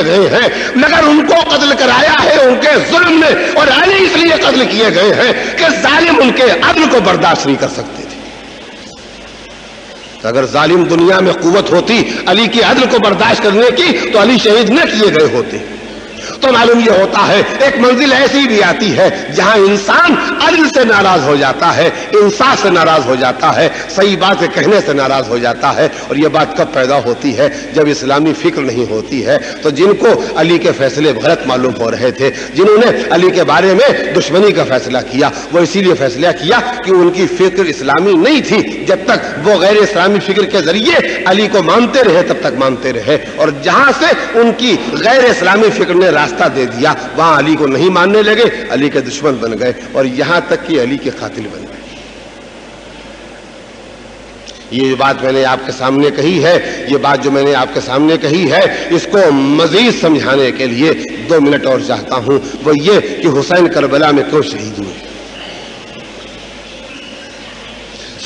گئے ہیں، مگر ان کو قتل کرایا ہے ان کے ظلم نے، اور علی اس لیے قتل کیے گئے ہیں کہ ظالم ان کے عدل کو برداشت نہیں کر سکتے تھے۔ اگر ظالم دنیا میں قوت ہوتی علی کی عدل کو برداشت کرنے کی تو علی شہید نہ کیے گئے ہوتے۔ تو معلوم یہ ہوتا ہے ایک منزل ایسی بھی آتی ہے جہاں انسان عدل سے ناراض ہو جاتا ہے، انصاف سے ناراض ہو جاتا ہے، صحیح بات کہنے سے ناراض ہو جاتا ہے. اور یہ بات کب پیدا ہوتی ہے؟ جب اسلامی فکر نہیں ہوتی ہے. تو جن کو علی کے فیصلے غلط معلوم ہو رہے تھے، جنہوں نے علی کے بارے میں دشمنی کا فیصلہ کیا، وہ اسی لیے فیصلہ کیا کہ ان کی فکر اسلامی نہیں تھی. جب تک وہ غیر اسلامی فکر کے ذریعے علی کو مانتے رہے تب تک مانتے رہے، اور جہاں سے ان کی غیر اسلامی فکر نے راستہ دے دیا وہاں علی کو نہیں ماننے لگے، علی کے دشمن بن گئے، اور یہاں تک کہ علی کے قاتل بن گئے. یہ بات میں نے آپ کے سامنے کہی ہے، یہ بات جو میں نے آپ کے سامنے کہی ہے، اس کو مزید سمجھانے کے لیے 2 منٹ اور چاہتا ہوں. وہ یہ کہ حسین کربلا میں کیوں شہید ہوئے.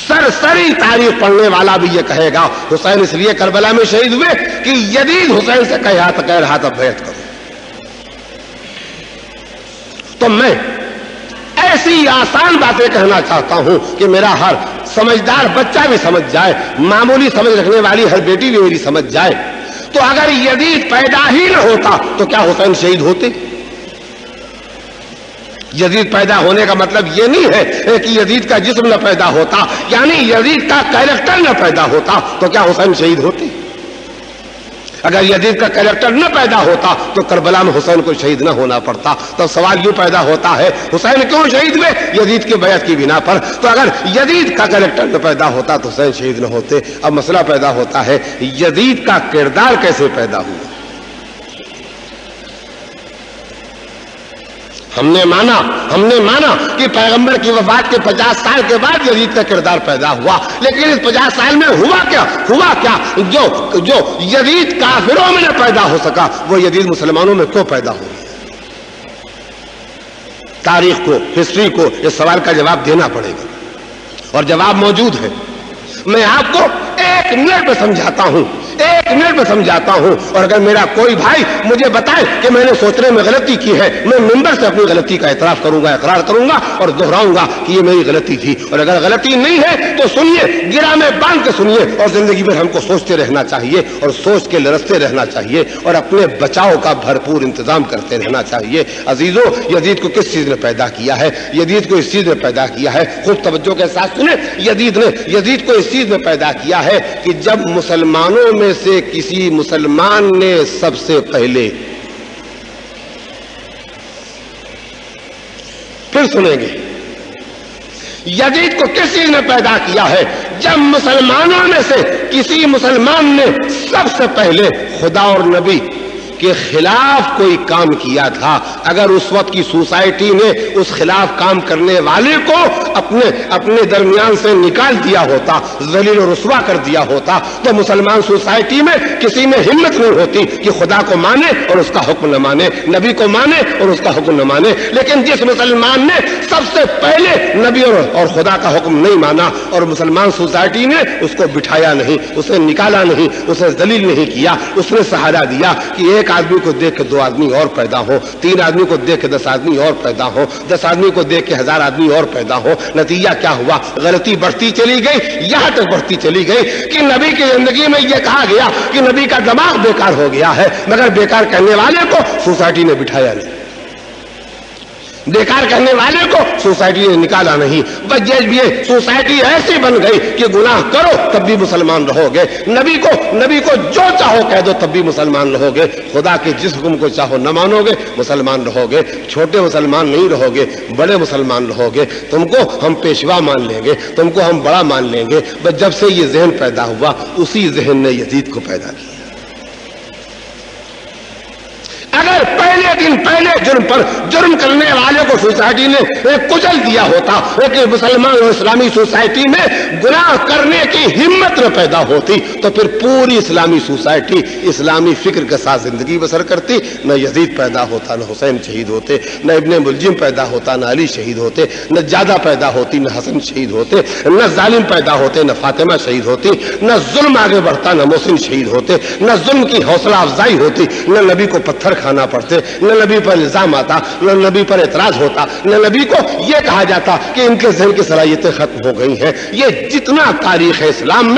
سرسری تاریخ پڑھنے والا بھی یہ کہے گا حسین اس لیے کربلا میں شہید ہوئے کہ یزید حسین سے کہہ رہا تھا بیعت کرو. تو میں ایسی آسان باتیں کہنا چاہتا ہوں کہ میرا ہر سمجھدار بچہ بھی سمجھ جائے، معمولی سمجھ رکھنے والی ہر بیٹی بھی میری سمجھ جائے. تو اگر یزید پیدا ہی نہ ہوتا تو کیا حسین شہید ہوتے؟ یزید پیدا ہونے کا مطلب یہ نہیں ہے کہ یزید کا جسم نہ پیدا ہوتا، یعنی یزید کا کیریکٹر نہ پیدا ہوتا تو کیا حسین شہید ہوتے؟ اگر یزید کا کیریکٹر نہ پیدا ہوتا تو کربلا میں حسین کو شہید نہ ہونا پڑتا. تو سوال یوں پیدا ہوتا ہے حسین کیوں شہید ہوئے؟ یزید کی بیعت کی بنا پر. تو اگر یزید کا کیریکٹر نہ پیدا ہوتا تو حسین شہید نہ ہوتے. اب مسئلہ پیدا ہوتا ہے یزید کا کردار کیسے پیدا ہوا. ہم نے مانا کہ پیغمبر کی وفات کے 50 سال کے بعد یزید کا کردار پیدا ہوا، لیکن اس 50 سال میں ہوا کیا جو یزید کافروں میں نہ پیدا ہو سکا وہ یزید مسلمانوں میں کیوں پیدا ہو گیا؟ تاریخ کو، ہسٹری کو اس سوال کا جواب دینا پڑے گا، اور جواب موجود ہے. میں آپ کو 1 منٹ میں سمجھاتا ہوں، 1 منٹ میں سمجھاتا ہوں. اور اگر میرا کوئی بھائی مجھے بتائے کہ میں نے سوچنے میں غلطی کی ہے، میں منبر سے اپنی غلطی کا اعتراف کروں گا، اقرار کروں گا اور دہراؤں گا کہ یہ میری غلطی تھی. اور اگر غلطی نہیں ہے تو سنیے، گرہ میں باندھ کے سنیے. اور زندگی میں ہم کو سوچتے رہنا چاہیے اور سوچ کے لرزتے رہنا چاہیے اور اپنے بچاؤ کا بھرپور انتظام کرتے رہنا چاہیے. عزیزو، یزید کو کس چیز نے پیدا کیا ہے؟ یزید کو اس چیز نے پیدا کیا ہے، خوب توجہ کے ساتھ سنیں. یزید کو اس چیز میں پیدا کیا ہے کہ جب مسلمانوں میں سے کسی مسلمان نے سب سے پہلے، پھر سنیں گے، یزید کو کس چیز نے پیدا کیا ہے؟ جب مسلمانوں میں سے کسی مسلمان نے سب سے پہلے خدا اور نبی کے خلاف کوئی کام کیا تھا. اگر اس وقت کی سوسائٹی نے اس خلاف کام کرنے والے کو اپنے درمیان سے نکال دیا ہوتا، ذلیل و رسوا کر دیا ہوتا، تو مسلمان سوسائٹی میں کسی میں ہمت نہیں ہوتی کہ خدا کو مانے اور اس کا حکم نہ مانے، نبی کو مانے اور اس کا حکم نہ مانے. لیکن جس مسلمان نے سب سے پہلے نبی اور خدا کا حکم نہیں مانا اور مسلمان سوسائٹی نے اس کو بٹھایا نہیں، اسے نکالا نہیں، اسے ذلیل نہیں کیا، اس نے سہارا دیا کہ ایک آدمی کو دیکھ کے 2 آدمی اور پیدا ہو، 3 آدمی کو دیکھ کے 10 آدمی اور پیدا ہو، 10 آدمی کو دیکھ کے 1000 آدمی اور پیدا ہو. نتیجہ کیا ہوا؟ غلطی بڑھتی چلی گئی، یہاں تک بڑھتی چلی گئی کہ نبی کی زندگی میں یہ کہا گیا کہ نبی کا دماغ بیکار ہو گیا ہے، مگر بیکار کہنے والے کو سوسائٹی نے بٹھایا نہیں، بیکار کہنے والے کو سوسائٹی نے نکالا نہیں. وجہ یہ سوسائٹی ایسی بن گئی کہ گناہ کرو تب بھی مسلمان رہو گے، نبی کو جو چاہو کہہ دو تب بھی مسلمان رہو گے، خدا کے جس حکم کو چاہو نہ مانو گے مسلمان رہو گے. چھوٹے مسلمان نہیں رہو گے، بڑے مسلمان رہو گے. تم کو ہم پیشوا مان لیں گے، تم کو ہم بڑا مان لیں گے. بس جب سے یہ ذہن پیدا ہوا اسی ذہن نے یزید کو پیدا کیا. اگر پہلے جرم پر جرم کرنے والے کو سوسائٹی نے کچل دیا ہوتا کہ مسلمان اور اسلامی سوسائٹی میں گناہ کرنے کی ہمت نہ پیدا ہوتی تو پھر پوری اسلامی سوسائٹی اسلامی فکر کے ساتھ زندگی بسر کرتی. نہ یزید پیدا ہوتا، نہ حسین شہید ہوتے، نہ ابن ملجم پیدا ہوتا، نہ علی شہید ہوتے، نہ جادہ پیدا ہوتی، نہ حسن شہید ہوتے، نہ ظالم پیدا ہوتے، نہ فاطمہ شہید ہوتی، نہ ظلم آگے بڑھتا، نہ محسن شہید ہوتے، نہ ظلم کی حوصلہ افزائی ہوتی، نہ نبی کو پتھر کھانا پڑتے، نہ نہ نبی پر الزام آتا، نہ نبی پر اعتراض ہوتا، نہ نبی کو یہ کہا جاتا کہ ان کے ذہن کی صلاحیتیں ختم ہو گئی ہیں۔ یہ جتنا تاریخ اسلام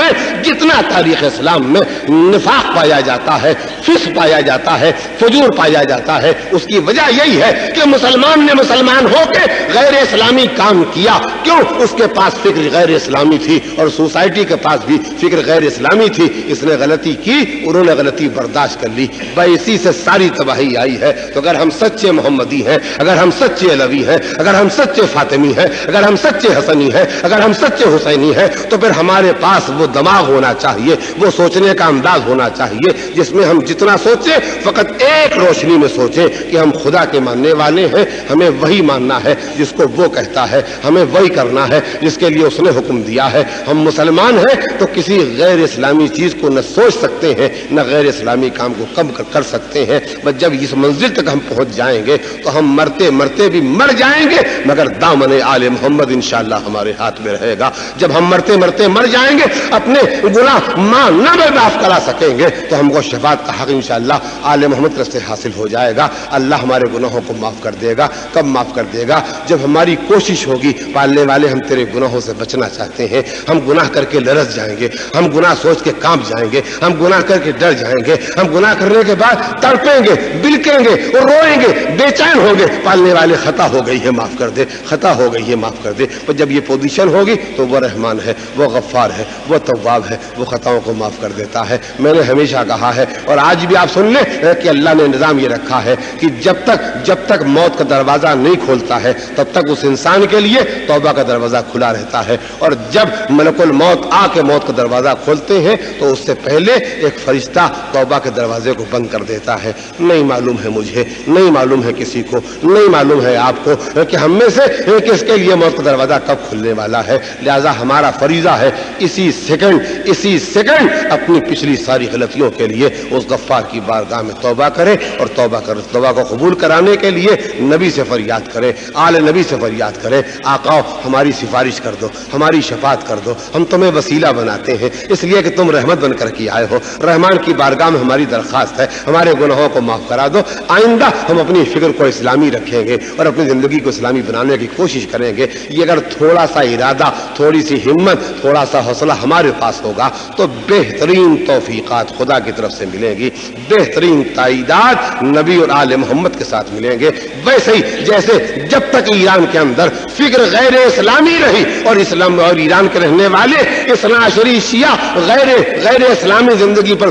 میں نفاق پایا جاتا ہے، فسق پایا جاتا ہے، فجور پایا جاتا ہے، اس کی وجہ یہی ہے کہ مسلمان نے مسلمان ہو کے غیر اسلامی کام کیا۔ کیوں؟ اس کے پاس فکر غیر اسلامی تھی اور سوسائٹی کے پاس بھی فکر غیر اسلامی تھی۔ اس نے غلطی کی، انہوں نے غلطی برداشت کر لی، اسی سے ساری تباہی آئی ہے۔ تو اگر ہم سچے محمدی ہیں، اگر ہم سچے علوی ہیں، اگر ہم سچے فاطمی ہیں، اگر ہم سچے حسنی ہیں، اگر ہم سچے حسینی ہیں، تو پھر ہمارے پاس وہ دماغ ہونا چاہیے، وہ سوچنے کا انداز ہونا چاہیے جس میں ہم جتنا سوچیں فقط ایک روشنی میں سوچیں کہ ہم خدا کے ماننے والے ہیں، ہمیں وہی ماننا ہے جس کو وہ کہتا ہے، ہمیں وہی کرنا ہے جس کے لیے اس نے حکم دیا ہے۔ ہم مسلمان ہیں تو کسی غیر اسلامی چیز کو نہ سوچ سکتے ہیں، نہ غیر اسلامی کام کو کم کر سکتے ہیں۔ بس جب اس منزل تک ہم پہنچ جائیں گے تو ہم مرتے مرتے بھی مر جائیں گے، مگر دامن آل محمد انشاءاللہ ہمارے ہاتھ میں رہے گا۔ جب ہم مرتے مرتے مر جائیں گے، اپنے گناہ نہ معاف کرا سکیں گے، تو ہم کو شفاعت کا حق انشاءاللہ آل محمد سے حاصل ہو جائے گا۔ اللہ ہمارے گناہوں کو معاف کر دے گا۔ کب معاف کر دے گا؟ جب ہماری کوشش ہوگی، پالنے والے ہم تیرے گناہوں سے بچنا چاہتے ہیں، ہم گناہ کر کے لرز جائیں گے، ہم گناہ سوچ کے کانپ جائیں گے، ہم گناہ کر کے ڈر جائیں گے، ہم گناہ کرنے کے بعد تڑپیں گے، بلکیں گے اور روئیں گے، بے چین ہوں گے، پالنے والے خطا ہو گئی ہے معاف کر دے، خطا ہو گئی ہے معاف کر دے۔ پر جب یہ پوزیشن ہوگی تو وہ رحمان ہے، وہ غفار ہے، وہ تواب ہے، وہ خطاؤں کو معاف کر دیتا ہے۔ میں نے ہمیشہ کہا ہے اور آج بھی آپ سن لیں کہ اللہ نے نظام یہ رکھا ہے کہ جب تک موت کا دروازہ نہیں کھولتا ہے تب تک اس انسان کے لیے توبہ کا دروازہ کھلا رہتا ہے، اور جب ملک الموت آ کے موت کا دروازہ کھولتے ہیں تو اس سے پہلے ایک فرشتہ توبہ کے دروازے کو بند کر دیتا ہے۔ نہیں معلوم ہے مجھے، نہیں معلوم ہے کسی کو، نہیں معلوم ہے آپ کو کہ ہم میں سے کس کے لیے موت کا دروازہ کب کھلنے والا ہے۔ لہذا ہمارا فریضہ ہے اسی سیکنڈ اپنی پچھلی ساری غلطیوں کے لیے اس غفار کی بارگاہ میں توبہ کریں، اور توبہ کو قبول کرانے کے لیے نبی سے فریاد کریں، آل نبی سے فریاد کریں، آقا ہماری سفارش کر دو، ہماری شفاعت کر دو، ہم تمہیں وسیلہ بناتے ہیں اس لیے کہ تم رحمت بن کر کے آئے ہو۔ رحمان کی بارگاہ میں ہماری درخواست ہے، ہمارے گناہوں کو معاف کرا دو۔ آئندہ ہم اپنی فکر کو اسلامی رکھیں گے اور اپنی زندگی کو اسلامی بنانے کی کوشش کریں گے۔ یہ اگر تھوڑا سا ارادہ، تھوڑی سی ہمت، تھوڑا سا حوصلہ ہمارے پاس ہوگا تو بہترین توفیقات خدا کی طرف سے ملیں گی، بہترین تائیدات نبی اور آل محمد کے ساتھ ملیں گے۔ ویسے ہی جیسے جب تک ایران کے اندر فکر غیر اسلامی رہی اور اسلام اور ایران کے رہنے والے اثنا عشری شیعہ غیر اسلامی زندگی پر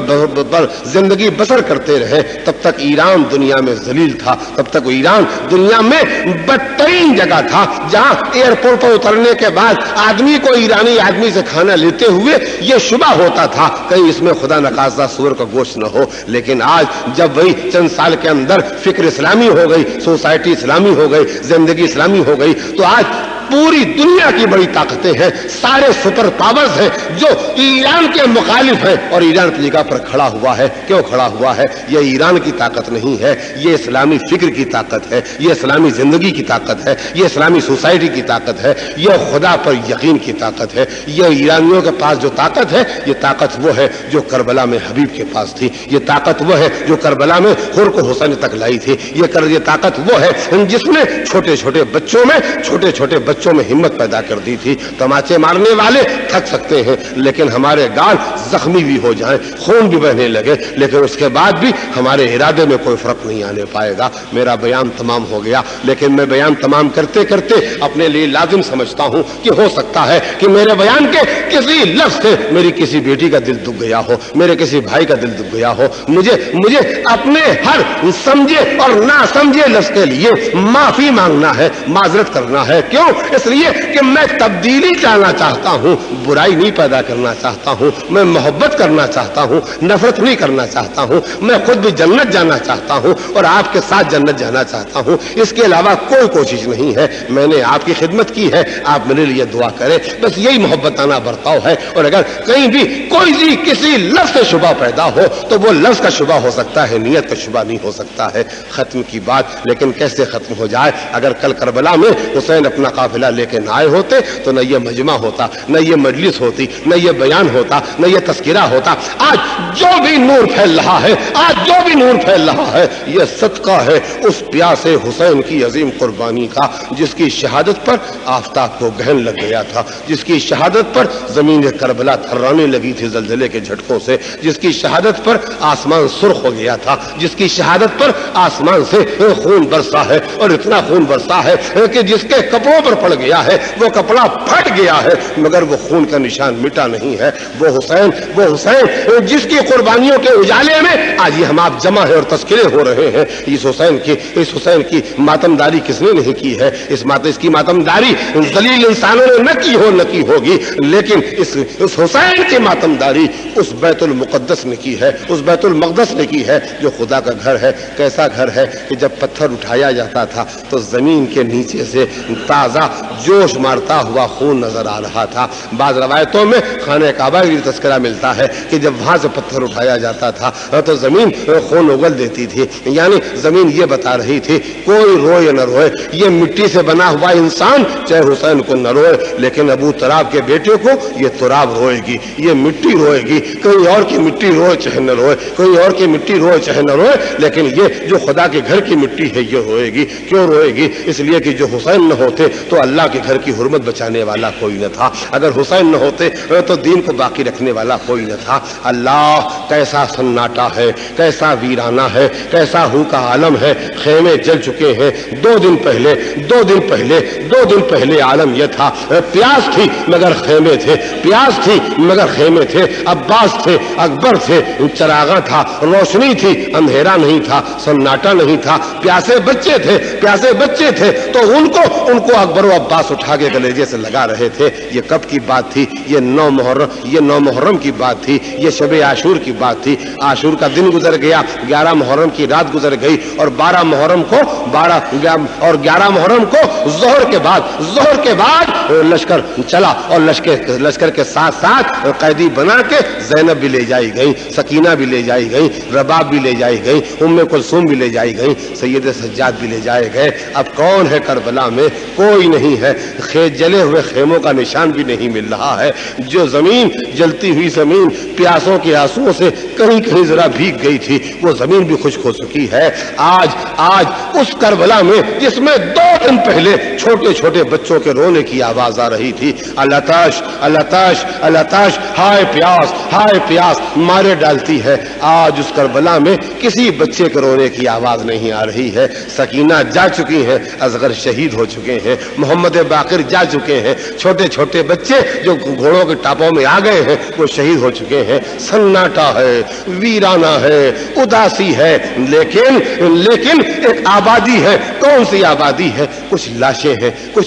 زندگی بسر کرتے رہے، تب تک ایران دنیا میں ذلیل تھا، تب تک ایران دنیا میں بدترین جگہ تھا، جہاں ایئرپورٹ پر اترنے کے بعد آدمی کو ایرانی آدمی سے کھانا لیتے ہوئے یہ شبہ ہوتا تھا کہیں اس میں خدا نخواستہ سور کا گوشت نہ ہو۔ لیکن آج جب وہی چند سال کے اندر فکر اسلامی ہو گئی، سوسائٹی اسلامی ہو گئی، زندگی اسلامی ہو گئی، تو آج پوری دنیا کی بڑی طاقتیں ہیں، سارے سپر پاورز ہیں جو ایران کے مخالف ہیں، اور ایران کی جگہ پر کھڑا ہوا ہے۔ کیوں کھڑا ہوا ہے؟ یہ ایران کی طاقت نہیں ہے، یہ اسلامی فکر کی طاقت ہے، یہ اسلامی زندگی کی طاقت ہے، یہ اسلامی سوسائٹی کی طاقت ہے، یہ خدا پر یقین کی طاقت ہے۔ یہ ایرانیوں کے پاس جو طاقت ہے، یہ طاقت وہ ہے جو کربلا میں حبیب کے پاس تھی، یہ طاقت وہ ہے جو کربلا میں حر کو حسین تک لائی تھی، یہ طاقت وہ ہے جس نے چھوٹے چھوٹے بچوں میں ہمت پیدا کر دی تھی۔ تماچے مارنے والے تھک سکتے ہیں، لیکن ہمارے گال زخمی بھی ہو جائیں، خون بھی بہنے لگے، لیکن اس کے بعد بھی ہمارے ارادے میں کوئی فرق نہیں آنے پائے گا۔ میرا بیان تمام ہو گیا، لیکن میں بیان تمام کرتے کرتے اپنے لیے لازم سمجھتا ہوں کہ ہو سکتا ہے کہ میرے بیان کے کسی لفظ سے میری کسی بیٹی کا دل دکھ گیا ہو، میرے کسی بھائی کا دل دکھ گیا ہو۔ مجھے اپنے ہر سمجھے اور نہ سمجھے لفظ کے لیے معافی مانگنا ہے، معذرت کرنا ہے۔ کیوں؟ اس لیے کہ میں تبدیلی چاہنا چاہتا ہوں، برائی نہیں پیدا کرنا چاہتا ہوں، میں محبت کرنا چاہتا ہوں، نفرت نہیں کرنا چاہتا ہوں، میں خود بھی جنت جانا چاہتا ہوں اور آپ کے ساتھ جنت جانا چاہتا ہوں۔ اس کے علاوہ کوئی کوشش نہیں ہے۔ میں نے آپ کی خدمت کی ہے، آپ میرے لیے دعا کریں، بس یہی محبتانہ برتاؤ ہے۔ اور اگر کہیں بھی کوئی کسی لفظ سے شبہ پیدا ہو تو وہ لفظ کا شبہ ہو سکتا ہے، نیت کا شبہ نہیں ہو سکتا ہے۔ ختم کی بات، لیکن کیسے ختم ہو جائے؟ اگر کل کربلا میں حسین اپنا قافلہ قافلہ لے کے نہ آئے ہوتے تو نہ یہ مجمع ہوتا، نہ یہ مجلس ہوتی، نہ یہ بیان ہوتا، نہ یہ تذکرہ ہوتا۔ آج جو بھی نور پھیل رہا ہے، آج جو بھی نور پھیل رہا ہے، یہ صدقہ ہے اس پیاسے حسین کی عظیم قربانی کا، جس کی شہادت پر آفتاب کو گہن لگ گیا تھا، جس کی شہادت پر زمین کربلا تھرانے لگی تھی زلزلے کے جھٹکوں سے، جس کی شہادت پر آسمان سرخ ہو گیا تھا، جس کی شہادت پر آسمان سے خون برسا ہے، اور اتنا خون برسا ہے کہ جس کے کپڑوں پر پڑ گیا ہے وہ کپڑا پھٹ گیا ہے، مگر وہ خون کا نشان مٹا نہیں ہے۔ وہ حسین جس کی قربانیوں کے اجالے میں آج یہ ہم آپ جمع ہے اور تذکرے ہو رہے ہیں، اس حسین کی ماتمداری کس نے نہیں کی ہے؟ اس کی ماتمداری ذلیل انسانوں نے نہ کی ہوگی، لیکن اس حسین کی ماتمداری اس بیت المقدس نے کی ہے، اس بیت المقدس نے کی ہے جو خدا کا گھر ہے۔ کیسا گھر ہے کہ جب پتھر اٹھایا جاتا تھا تو زمین کے نیچے سے تازہ جوش مارتا ہوا خون نظر آ رہا تھا۔ بعض روایتوں میں خانہ کعبہ کی تذکرہ ملتا ہے کہ جب وہاں سے پتھر اٹھایا جاتا تھا تو زمین خون اگل دیتی تھی، یعنی زمین یہ بتا رہی تھی کوئی روئے یا نہ روئے، یہ مٹی سے بنا ہوا انسان چاہے حسین کو نہ روئے، لیکن ابو تراب کے بیٹے کو یہ تراب روئے گی، یہ مٹی روئے گی، کوئی اور کی مٹی روئے چاہے نہ روئے، کوئی اور کی مٹی روئے چاہے نہ روئے، لیکن یہ جو خدا کے گھر کی مٹی ہے یہ روئے گی۔ کیوں روئے گی؟ اس لیے کہ جو حسین نہ ہوتے تو اللہ کے گھر کی حرمت بچانے والا کوئی نہ تھا، اگر حسین نہ ہوتے تو دین کو باقی رکھنے والا کوئی نہ تھا۔ اللہ کیسا سناٹا ہے، کیسا ویرانہ ہے، کیسا ہو کا عالم ہے، خیمے جل چکے ہیں۔ دو دن پہلے عالم یہ تھا، پیاس تھی مگر خیمے تھے، پیاس تھی مگر خیمے تھے، عباس تھے، اکبر تھے، چراغاں تھا، روشنی تھی، اندھیرا نہیں تھا، سناٹا نہیں تھا، پیاسے بچے تھے تو ان کو اکبر و عباس اٹھا کے گلیجے سے لگا رہے تھے۔ یہ کب کی بات تھی؟ یہ 9 محرم کی بات تھی، یہ شب عاشور کی بات تھی۔ عاشور کا دن گزر گیا، 11 محرم کی رات گزر گئی، اور 11 محرم کو ظہر کے بعد لشکر چلا، اور لشکر کے ساتھ ساتھ قیدی بنا کے زینب بھی لے جائی گئی، سکینہ بھی لے جائی گئی، رباب بھی لے جائی گئی، ام کلثوم بھی لے جائی گئی، سید سجاد بھی لے جائے گئے۔ اب کون ہے کربلا میں؟ کوئی نہیں ہے، جلے ہوئے خیموں کا نشان بھی نہیں مل رہا ہے۔ جو زمین جلتی ہوئی زمین پیاسوں کے آنسوؤں سے کہیں ذرا بھیگ گئی تھی، وہ زمین بھی خشک ہو چکی ہے۔ آج اس کربلا میں جس میں 2 دن پہلے چھوٹے بچوں کے رونے کی آواز آ رہی تھی، اللہ تاش ہائے پیاس مارے ڈالتی ہے، آج اس کربلا میں کسی بچے کے رونے کی آواز نہیں آ رہی ہے۔ سکینہ جا چکی ہیں، اصغر شہید ہو چکے ہیں، محمد باقر جا چکے ہیں، چھوٹے بچے جو گھوڑوں کے ٹاپوں میں آ گئے ہیں وہ شہید ہو چکے ہیں۔ سناٹا ہے، ویرانہ ہے، اداسی ہے، لیکن ایک آبادی ہے۔ کون سی آبادی ہے؟ کچھ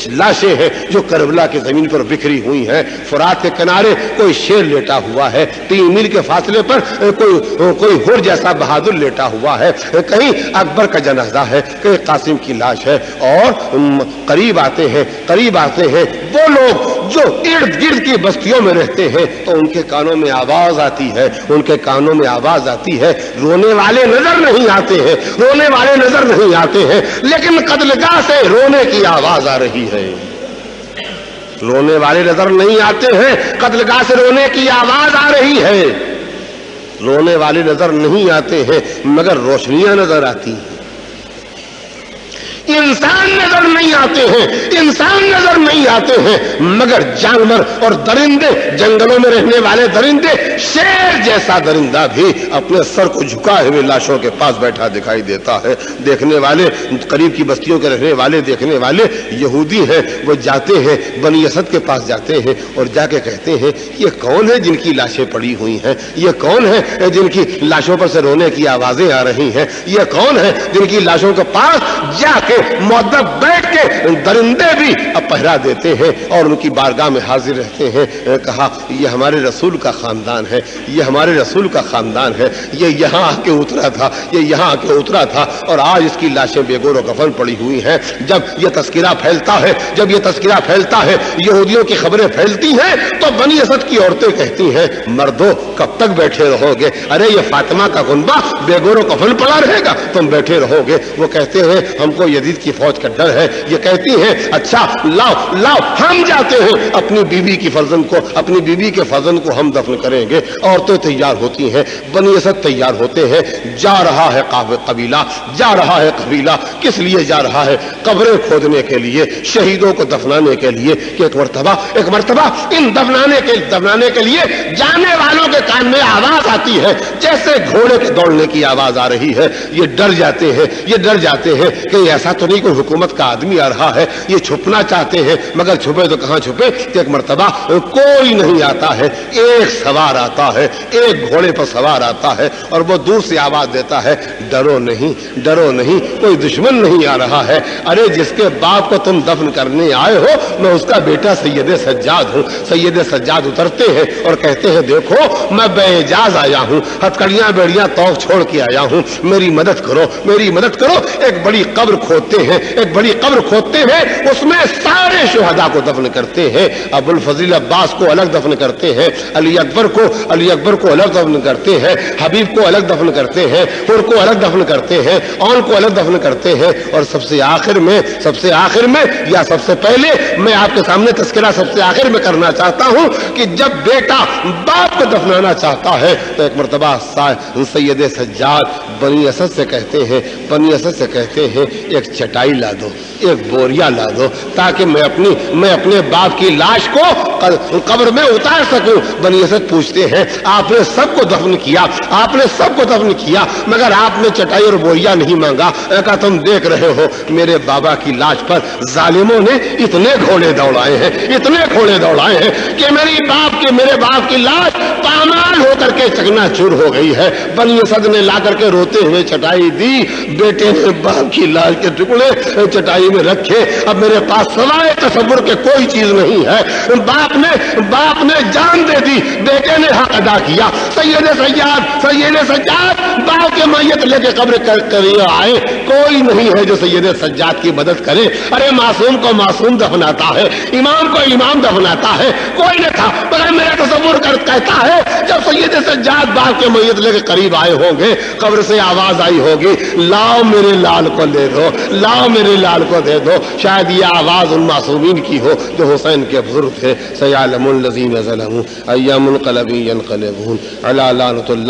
لاشیں ہیں جو کربلا کی زمین پر بکھری ہوئی ہیں۔ فرات کے کنارے کوئی شیر لیٹا ہوا ہے، 3 میل کے فاصلے پر کوئی ہور جیسا بہادر لیٹا ہوا ہے، کہیں اکبر کا جنازہ ہے، کہیں قاسم کی لاش ہے، اور قریب آتے ہیں وہ لوگ جو ارد گرد کی بستیوں میں رہتے ہیں تو ان کے کانوں میں آواز آتی ہے، رونے والے نظر نہیں آتے ہیں، لیکن قتلگاہ سے رونے کی آواز آ رہی ہے۔ رونے والے نظر نہیں آتے ہیں، قتلگاہ سے رونے کی آواز آ رہی ہے۔ رونے والے نظر نہیں آتے ہیں مگر روشنیاں نظر آتی ہیں۔ انسان نظر نہیں آتے ہیں مگر جانور اور درندے، جنگلوں میں رہنے والے درندے، شیر جیسا درندہ بھی اپنے سر کو جھکائے ہوئے لاشوں کے پاس بیٹھا دکھائی دیتا ہے۔ دیکھنے والے، قریب کی بستیوں کے رہنے والے دیکھنے والے یہودی ہیں، وہ جاتے ہیں بنی اسد کے پاس جاتے ہیں اور جا کے کہتے ہیں یہ کون ہے جن کی لاشیں پڑی ہوئی ہیں، یہ کون ہے جن کی لاشوں پر سے رونے کی آوازیں آ رہی ہیں، یہ کون ہے جن کی لاشوں کے پاس جا کے مؤدب بیٹھ کے درندے بھی پہرا دیتے ہیں اور ان کی بارگاہ میں حاضر رہتے ہیں۔ کہا یہ ہمارے رسول کا خاندان ہے، یہ یہاں آ کے اترا تھا اور آج اس کی لاشیں بے گور و کفن پڑی ہوئی ہیں۔ جب یہ تذکرہ پھیلتا ہے، یہودیوں کی خبریں پھیلتی ہیں تو بنی اسد کی عورتیں کہتی ہیں مردوں کب تک بیٹھے رہو گے؟ ارے یہ فاطمہ کا کنبہ بے گور و کفن پڑا رہے گا، تم بیٹھے رہو گے؟ وہ کہتے ہیں ہم کو یزید کی فوج کا ڈر ہے، یہ کہتی ہیں اچھا لاؤ لاؤ ہم جاتے ہیں اپنی بیوی کی فرزند کو, اپنی بیوی کے فرزند کو ہم دفن کریں گے. عورتیں تیار ہوتی ہیں, بنی اسد تیار ہوتے ہیں, جا رہا ہے قبیلہ, جا رہا ہے قبیلہ. کس لیے جا رہا ہے؟ قبریں کھودنے کے لیے, شہیدوں کو دفنانے کے لیے. کہ ایک مرتبہ ان دفنانے کے لیے جانے والوں کے کان میں آواز آتی ہے جیسے گھوڑے کے دوڑنے کی آواز آ رہی ہے. یہ ڈر جاتے ہیں کہ ایسا تو نہیں کوئی حکومت کا آدمی آ رہا ہے. یہ چھپنا چاہتے ہیں مگر چھپے تو کہاں چھپے. کہ ایک مرتبہ کوئی نہیں آتا ہے, ایک سوار آتا ہے, ایک گھوڑے پر سوار آتا ہے اور وہ دور سے آواز دیتا ہے ڈرو نہیں, کوئی دشمن نہیں آ رہا ہے. ارے جس کے باپ کو تم دفن کرنے آئے ہو میں اس کا بیٹا سید سجاد ہوں. سید سجاد اترتے ہیں اور کہتے ہیں دیکھو میں بے اجاز آیا ہوں, ہتھکڑیاں بیڑیاں توف چھوڑ کے آیا ہوں, میری مدد کرو. ایک بڑی قبر کھودتے ہیں, اس میں سارے شہداء کو دفن کرتے ہیں. ابو الفضل عباس کو الگ دفن کرتے ہیں, علی اکبر کو الگ دفن کرتے ہیں, حبیب کو الگ دفن کرتے ہیں, حر کو الگ دفن کرتے ہیں, اون کو الگ دفن کرتے ہیں. اور سب سے آخر میں یا سب سے پہلے میں آپ کے سامنے تذکرہ سب سے آخر میں کرنا چاہتا ہوں کہ جب بیٹا باپ کو دفنانا چاہتا ہے تو ایک مرتبہ سید سجاد بنی اسد سے کہتے ہیں ایک چٹائی لا دو, ایک بوریا لا دو تاکہ میں اپنے باپ کی لاش کو قبر میں اتار سکوں. بنی اسد پوچھتے ہیں آپ نے سب کو دفن کیا مگر آپ نے چٹائی اور بوریا نہیں مانگا. کہا تم دیکھ رہے ہو میرے بابا کی لاش پر ظالموں نے اتنے گھوڑے دوڑائے ہیں کہ میرے باپ کی لاش پامال ہو کر کے چکنا چور ہو گئی ہے. بنی اسد نے لا کر کے روتے ہوئے چٹائی دی, بیٹے نے باپ کی لاش کے ٹکڑے چٹائی میں رکھے. اب میرے پاس سوائے تصور کے کوئی چیز نہیں ہے. باپ نے جان دے دی, بیٹے نے حق ادا کیا. سید سجاد باپ کے میت لے کے قبر قریب آئے, کوئی نہیں ہے جو سید سجاد کی مدد کرے. ارے معصوم کو معصوم دفناتا ہے, امام کو امام دفناتا ہے, کوئی نہ تھا. مگر میرا تصور کہتا ہے جب سید سجاد باپ کے میت لے کے قریب آئے ہوں گے, قبر سے آواز آئی ہوگی لاؤ میرے لال کو دے دو. شاید یہ آواز ان معصومین کی ہو جو حسین کے بزرگ تھے. سیعلم الذین ظلموا ای منقلب ینقلبون علی لعنۃ اللہ